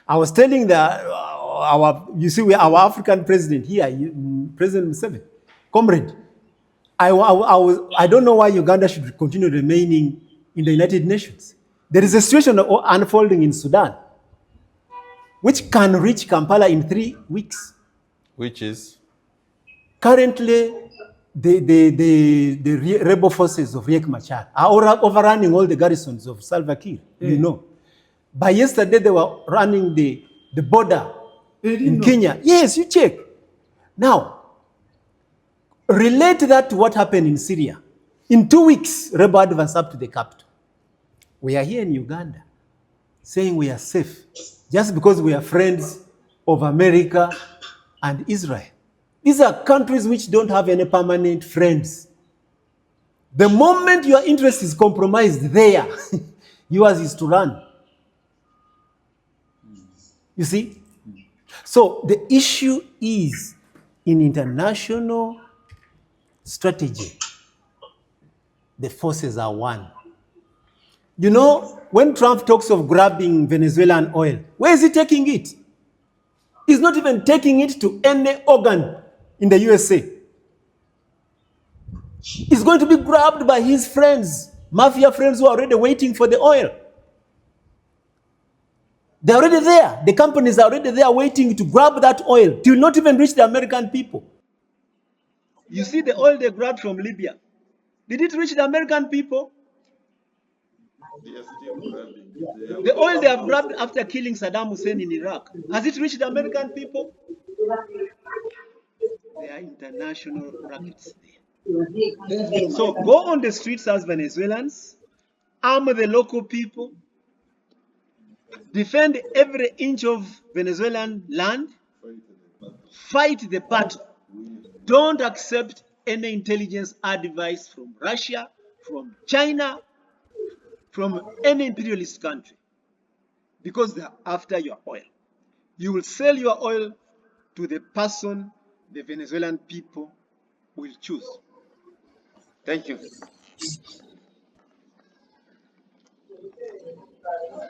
I was telling our African president here, President Museveni, comrade, I don't know why Uganda should continue remaining in the United Nations. There is a situation unfolding in Sudan, which can reach Kampala in 3 weeks. Which is? Currently, the rebel forces of Riek Machar are overrunning all the garrisons of Salva Kiir, you know. By yesterday, they were running the border in Kenya. Yes, you check. Now, relate that to what happened in Syria. In 2 weeks, rebel advance up to the capital. We are here in Uganda saying we are safe just because we are friends of America and Israel. These are countries which don't have any permanent friends. The moment your interest is compromised there, yours is to run. You see? So the issue is in international strategy, the forces are one. You know, when Trump talks of grabbing Venezuelan oil, where is he taking it? He's not even taking it to any organ in the USA. It's going to be grabbed by his friends, mafia friends who are already waiting for the oil. They're already there. The companies are already there waiting to grab that oil. It will not even reach the American people. You see the oil they grabbed from Libya. Did it reach the American people? The oil they have grabbed after killing Saddam Hussein in Iraq, has it reached the American people? There are international rackets there. So go on the streets as Venezuelans, arm the local people, defend every inch of Venezuelan land, fight the battle. Don't accept any intelligence advice from Russia, from China, from any imperialist country, because they are after your oil. You will sell your oil to the person the Venezuelan people will choose. Thank you.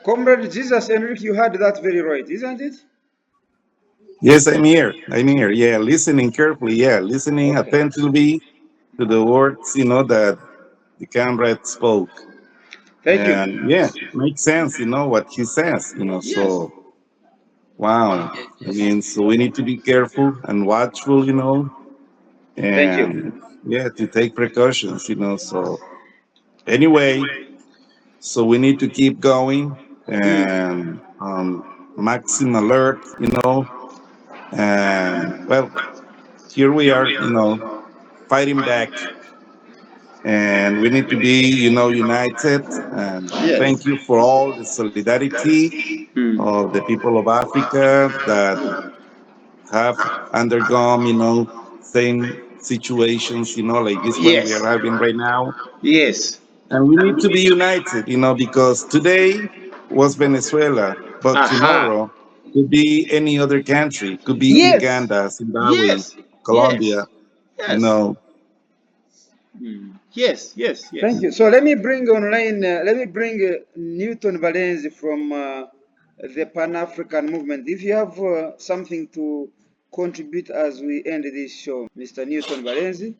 Comrade Jesus Enrique, you had that very right, isn't it? Yes, I'm here. Yeah, listening carefully. Yeah, listening attentively to the words, that the comrade spoke. Thank you. And yeah, makes sense, what he says, so wow. I mean, so we need to be careful and watchful, and yeah, to take precautions, so anyway, so we need to keep going and maximum alert, and well, here we are, fighting back. And we need to be, united. And thank you for all the solidarity of the people of Africa that have undergone, same situations, like this one we Yes. are having right now. Yes. And we need to be united, because today was Venezuela, but Aha. tomorrow could be any other country, could be Yes. Uganda, Zimbabwe, Yes. Colombia, Yes. you Yes. know. Yes. Yes. Thank Yes. you. So let me bring online, let me bring Newton Valenzi from the Pan-African movement. If you have something to contribute as we end this show, Mr. Newton Valenzi,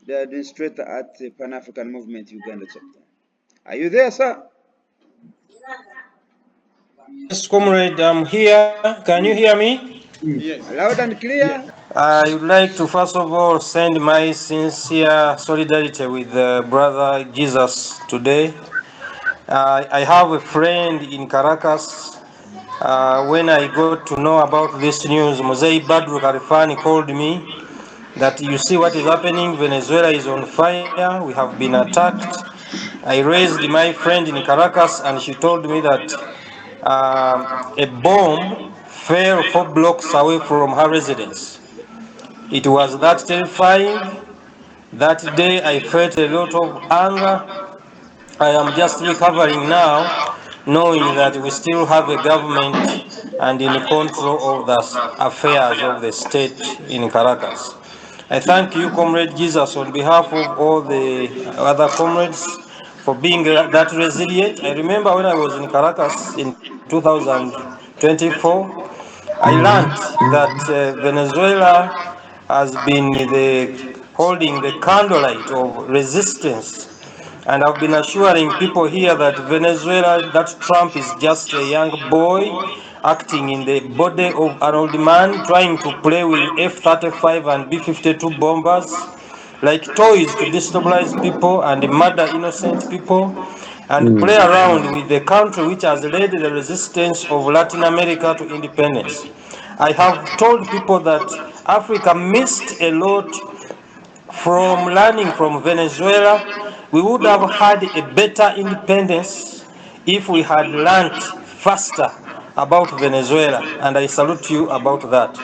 the administrator at the Pan-African Movement Uganda chapter. Are you there, sir? Yes, comrade, I'm here. Can you hear me? Yes. Loud and clear. I would like to first of all send my sincere solidarity with brother Jesus today. I have a friend in Caracas. When I got to know about this news, Mosei Badru Karifani called me that you see what is happening, Venezuela is on fire, we have been attacked. I raised my friend in Caracas and she told me that a bomb fell 4 blocks away from her residence. It was that terrifying. That day I felt a lot of anger. I am just recovering now, knowing that we still have a government and in control of the affairs of the state in Caracas. I thank you, Comrade Jesus, on behalf of all the other comrades for being that resilient. I remember when I was in Caracas in 2024, I learned that Venezuela has been holding the candlelight of resistance. And I've been assuring people here that Venezuela, that Trump is just a young boy acting in the body of an old man, trying to play with F-35 and B-52 bombers like toys to destabilize people and murder innocent people, and play around with the country which has led the resistance of Latin America to independence. I have told people that Africa missed a lot from learning from Venezuela. We would have had a better independence if we had learned faster about Venezuela, and I salute you about that.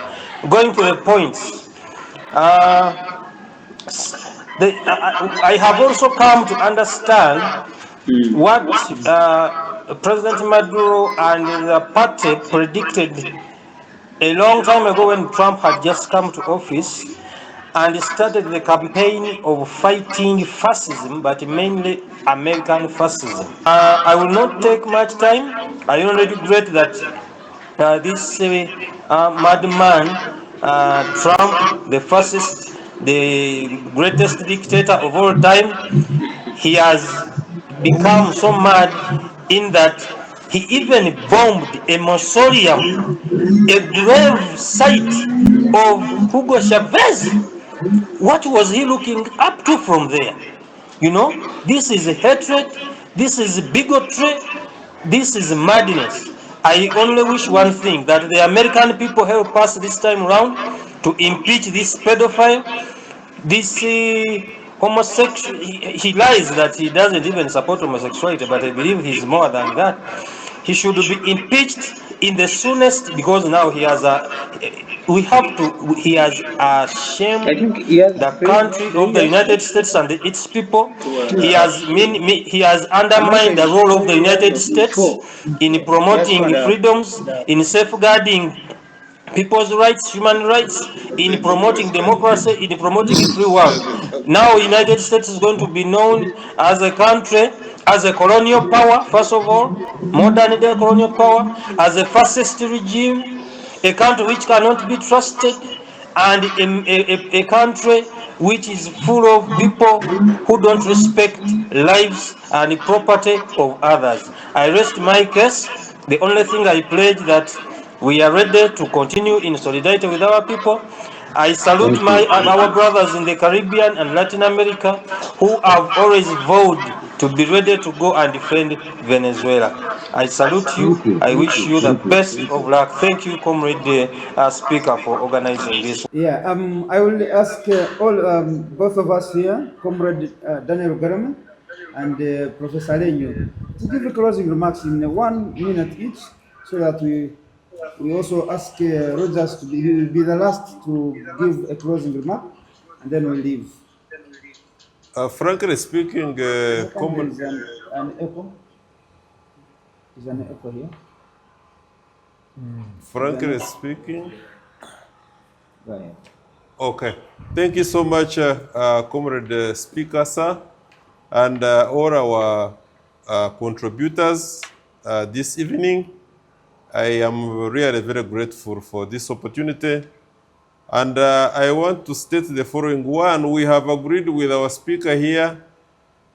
Going to the points, I have also come to understand what President Maduro and the party predicted a long time ago when Trump had just come to office and started the campaign of fighting fascism, but mainly American fascism. I will not take much time. I only regret that this madman, Trump, the fascist, the greatest dictator of all time, he has become so mad in that he even bombed a mausoleum, a grave site of Hugo Chavez. What was he looking up to from there? This is hatred, this is bigotry, this is madness. I only wish one thing, that the American people help us this time around to impeach this pedophile, this homosexual. He lies that he doesn't even support homosexuality, but I believe he's more than that. He should be impeached in the soonest, because now he has he has I shamed think he has the three, country of three the years, United right? States and its people. Two. He has America undermined the is role of the 4 years United or is States 4. in That's what promoting freedoms, in safeguarding people's rights, human rights, in promoting democracy, in promoting a free world. Now, United States is going to be known as a country, as a colonial power, first of all, modern day colonial power, as a fascist regime, a country which cannot be trusted, and a country which is full of people who don't respect lives and property of others. I rest my case. The only thing I pledge that we are ready to continue in solidarity with our people. I salute our brothers in the Caribbean and Latin America who have always vowed to be ready to go and defend Venezuela. I salute you. I wish you the best of luck. Thank you, Comrade Speaker, for organizing this. Yeah, I will ask both of us here, Comrade Daniel Garama and Professor Lenyo, to give closing remarks in 1 minute each, so that we we also ask Rogers to be the last to give a closing remark, and then we leave. Frankly speaking, There is an echo. Is an echo here? frankly speaking, Go ahead. okay. Thank you so much, Comrade Speaker, sir, and all our contributors this evening. I am really very grateful for this opportunity. And I want to state the following. One, we have agreed with our speaker here,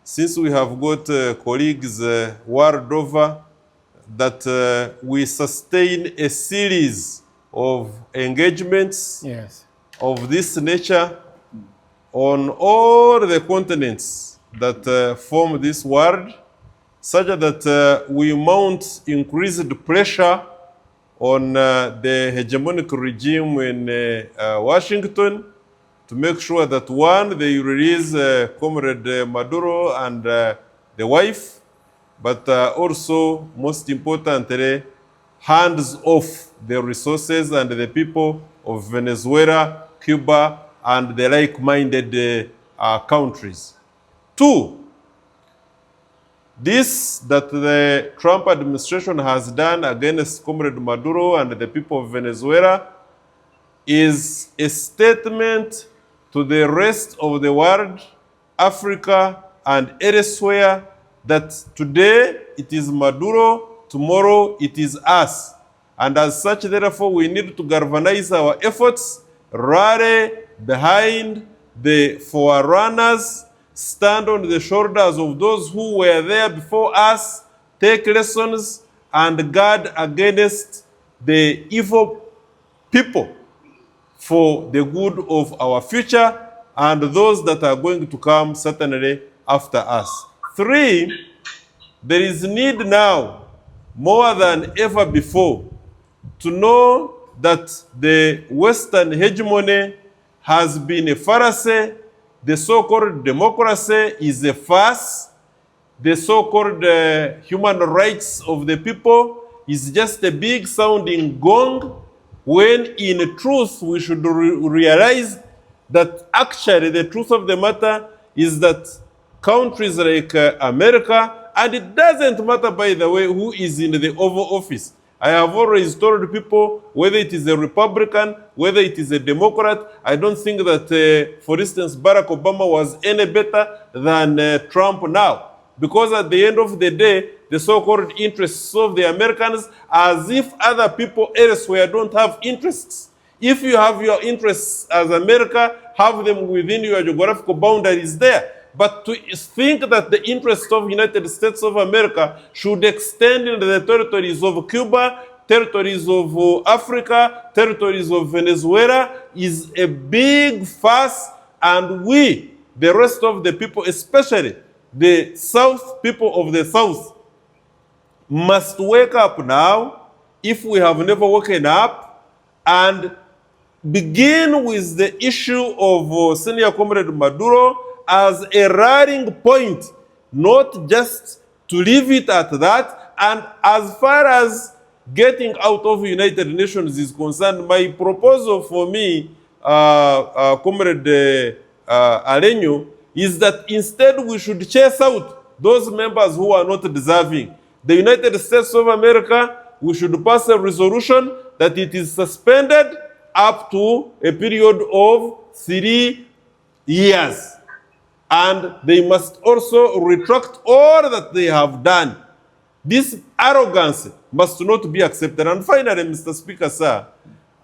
since we have got colleagues world over, that we sustain a series of engagements Yes. of this nature on all the continents that form this world, such that we mount increased pressure on the hegemonic regime in Washington to make sure that, one, they release Comrade Maduro and the wife, but also, most importantly, hands off the resources and the people of Venezuela, Cuba, and the like-minded countries. Two, this that the Trump administration has done against Comrade Maduro and the people of Venezuela is a statement to the rest of the world, Africa and elsewhere, that today it is Maduro, tomorrow it is us. And as such, therefore, we need to galvanize our efforts, rally behind the forerunners, stand on the shoulders of those who were there before us, take lessons, and guard against the evil people for the good of our future and those that are going to come certainly after us. Three, there is need now, more than ever before, to know that the Western hegemony has been a fallacy. The so-called democracy is a farce. The so-called human rights of the people is just a big sounding gong, when in truth we should realize that actually the truth of the matter is that countries like America, and it doesn't matter, by the way, who is in the Oval Office. I have always told people, whether it is a Republican, whether it is a Democrat, I don't think that, for instance, Barack Obama was any better than Trump now. Because at the end of the day, the so-called interests of the Americans, as if other people elsewhere don't have interests. If you have your interests as America, have them within your geographical boundaries there. But to think that the interests of the United States of America should extend into the territories of Cuba, territories of Africa, territories of Venezuela, is a big fuss. And we, the rest of the people, especially the South people of the South, must wake up now, if we have never woken up, and begin with the issue of Senior Comrade Maduro as a rallying point, not just to leave it at that. And as far as getting out of the United Nations is concerned, my proposal for me, Comrade Alenyo, is that instead we should chase out those members who are not deserving. The United States of America, we should pass a resolution that it is suspended up to a period of 3 years. And they must also retract all that they have done. This arrogance must not be accepted. And finally, Mr. Speaker, sir,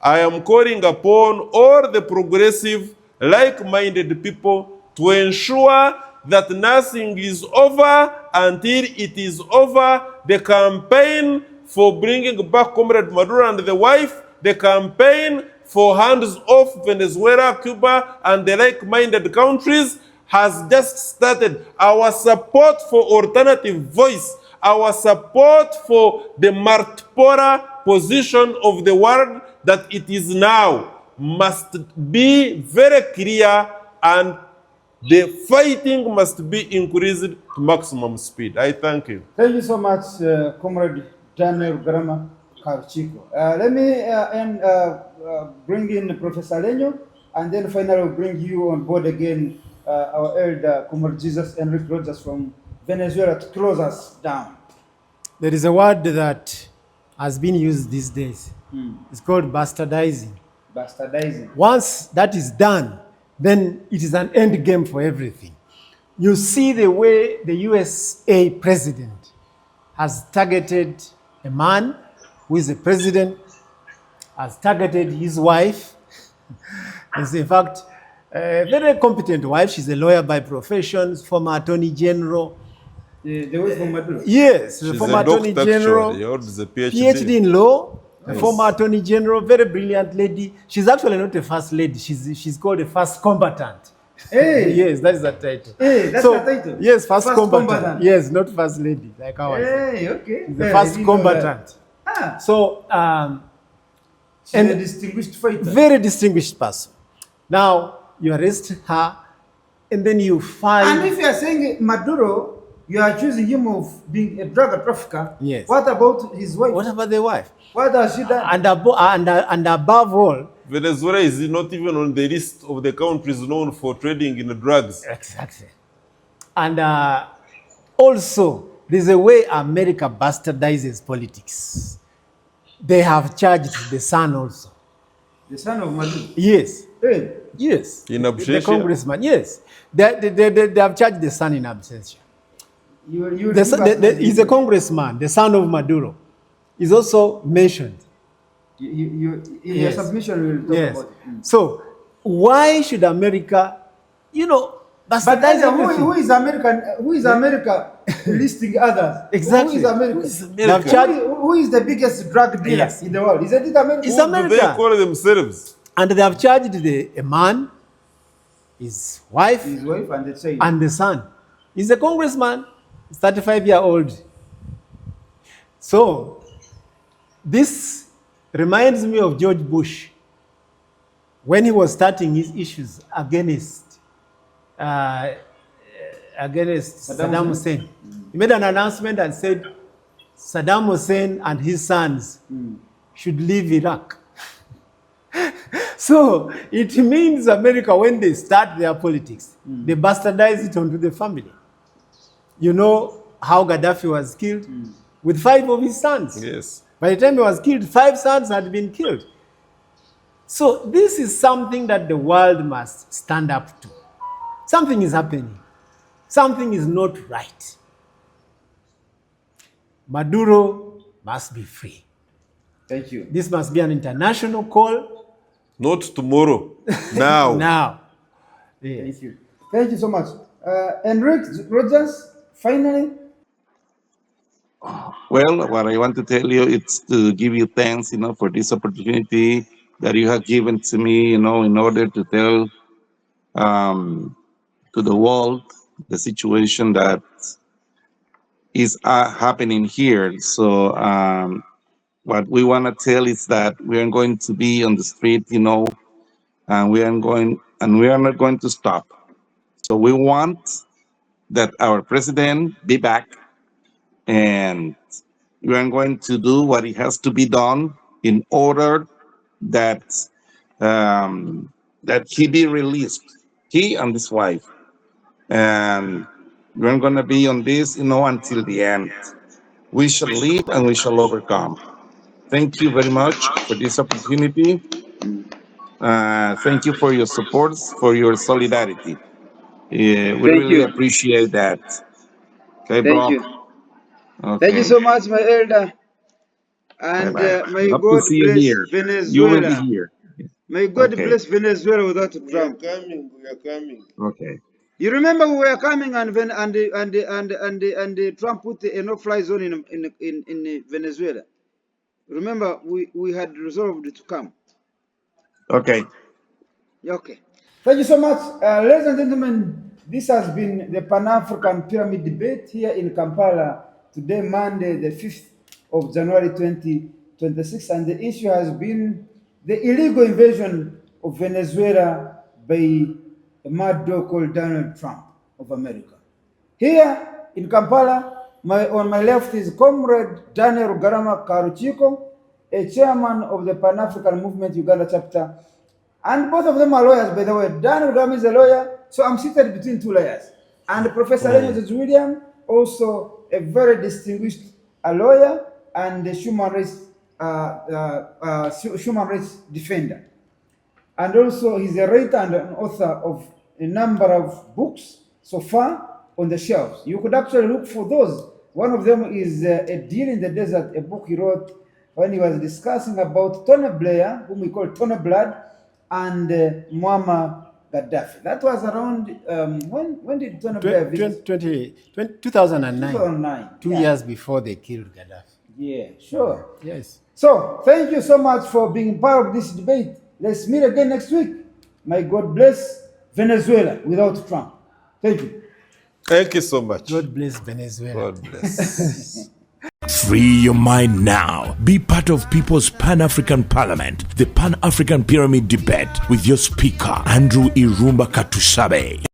I am calling upon all the progressive, like-minded people to ensure that nothing is over until it is over. The campaign for bringing back Comrade Maduro and the wife, the campaign for hands off Venezuela, Cuba, and the like-minded countries has just started. Our support for alternative voice, our support for the Martpora position of the world that it is now, must be very clear, and the fighting must be increased to maximum speed. I thank you. Thank you so much, Comrade Daniel Garama, Caruchico. Let me bring in Professor Leño, and then finally we'll bring you on board again, our elder Kumar Jesus Enrique Rogers from Venezuela to close us down. There is a word that has been used these days. It's called bastardizing. Bastardizing. Once that is done, then it is an end game for everything. You see the way the USA president has targeted a man who is a president, has targeted his wife. Is in fact a very competent wife. She's a lawyer by profession, former attorney general. The wife of Maduro. Yes, the She's former a attorney doctor, general, actually. She holds a PhD. PhD in law, a Yes. former attorney general, very brilliant lady. She's actually not a first lady. She's called a first combatant. Hey! Yes, that is the title. Hey, that's the title? Yes, first First combatant. combatant. Yes, not first lady like ours. Hey, okay. The Yeah, first I didn't know that. combatant. Ah, So, she's and- a distinguished fighter. very distinguished person. Now, you arrest her, and then you And find. if you are saying Maduro, you are accusing him of being a drug trafficker. Yes. What about his wife? What about the wife? What has she done? And above all, Venezuela is not even on the list of the countries known for trading in drugs. exactly. And also, there's a way America bastardizes politics. They have charged the son also. The son of Maduro. Yes. Hey, Yes. In The absentia? congressman. Yes. They have charged the son in absentia. you He's a congressman, the son of Maduro. Is also mentioned. in your Yes. submission, we will talk Yes. about it. So why should America, But bastardize everything? who is American? Who is America listing others? Exactly. Who is America? They have charged, Who is the biggest drug dealer Yes. in the world? Is it America? It's Who do they America. call themselves? And they have charged a man, his wife, His wife and the child. and the son. He's a congressman, he's 35-year-old. So, this reminds me of George Bush when he was starting his issues against Saddam Hussein. He made an announcement and said Saddam Hussein and his sons should leave Iraq. So it means America, when they start their politics, they bastardize it onto the family. You know how Gaddafi was killed? With 5 of his sons. Yes. By the time he was killed, 5 sons had been killed. So this is something that the world must stand up to. Something is happening. Something is not right. Maduro must be free. Thank you. This must be an international call Not tomorrow. Now. now. Yes. Thank you. Thank you so much. Enrique Rogers, finally. Well, what I want to tell you is to give you thanks, for this opportunity that you have given to me, in order to tell to the world the situation that is happening here. So what we want to tell is that we are going to be on the street, and we are not going to stop. So we want that our president be back, and we are going to do what it has to be done in order that that he be released, he and his wife. And we're going to be on this, until the end. We shall live and we shall overcome. Thank you very much for this opportunity. Thank you for your support, for your solidarity. We really appreciate that. Okay, bro. Thank you. Okay. Thank you so much, my elder. And Bye-bye. may Hope God to see you bless here. You will be Venezuela. here. May God Okay. bless Venezuela without Trump. We are coming. Okay. You remember we were coming and Trump put a no-fly zone in Venezuela. Remember, we had resolved to come. Okay. Okay. Thank you so much. Ladies and gentlemen, this has been the Pan-African Pyramid Debate here in Kampala today, Monday, the 5th of January 2026. And the issue has been the illegal invasion of Venezuela by a mad dog called Donald Trump of America. Here in Kampala, on my left is Comrade Daniel Garama Karuchiko, a chairman of the Pan-African Movement Uganda chapter. And both of them are lawyers, by the way. Dan Rugami is a lawyer, so I'm seated between two lawyers. And Professor Leonard William, also a very distinguished lawyer and a human rights defender. And also he's a writer and an author of a number of books so far on the shelves. You could actually look for those. One of them is A Deal in the Desert, a book he wrote when he was discussing about Tony Blair, whom we call Tony Blood, and Muammar Gaddafi. That was around, when did Tony Blair visit? 2009. 2009. 2 years before they killed Gaddafi. Yeah, sure. Yes. So, thank you so much for being part of this debate. Let's meet again next week. May God bless Venezuela without Trump. Thank you. Thank you so much. God bless Venezuela. God bless. Free your mind now. Be part of People's Pan-African Parliament, the Pan-African Pyramid Debate with your speaker, Andrew Irumba Katusabe.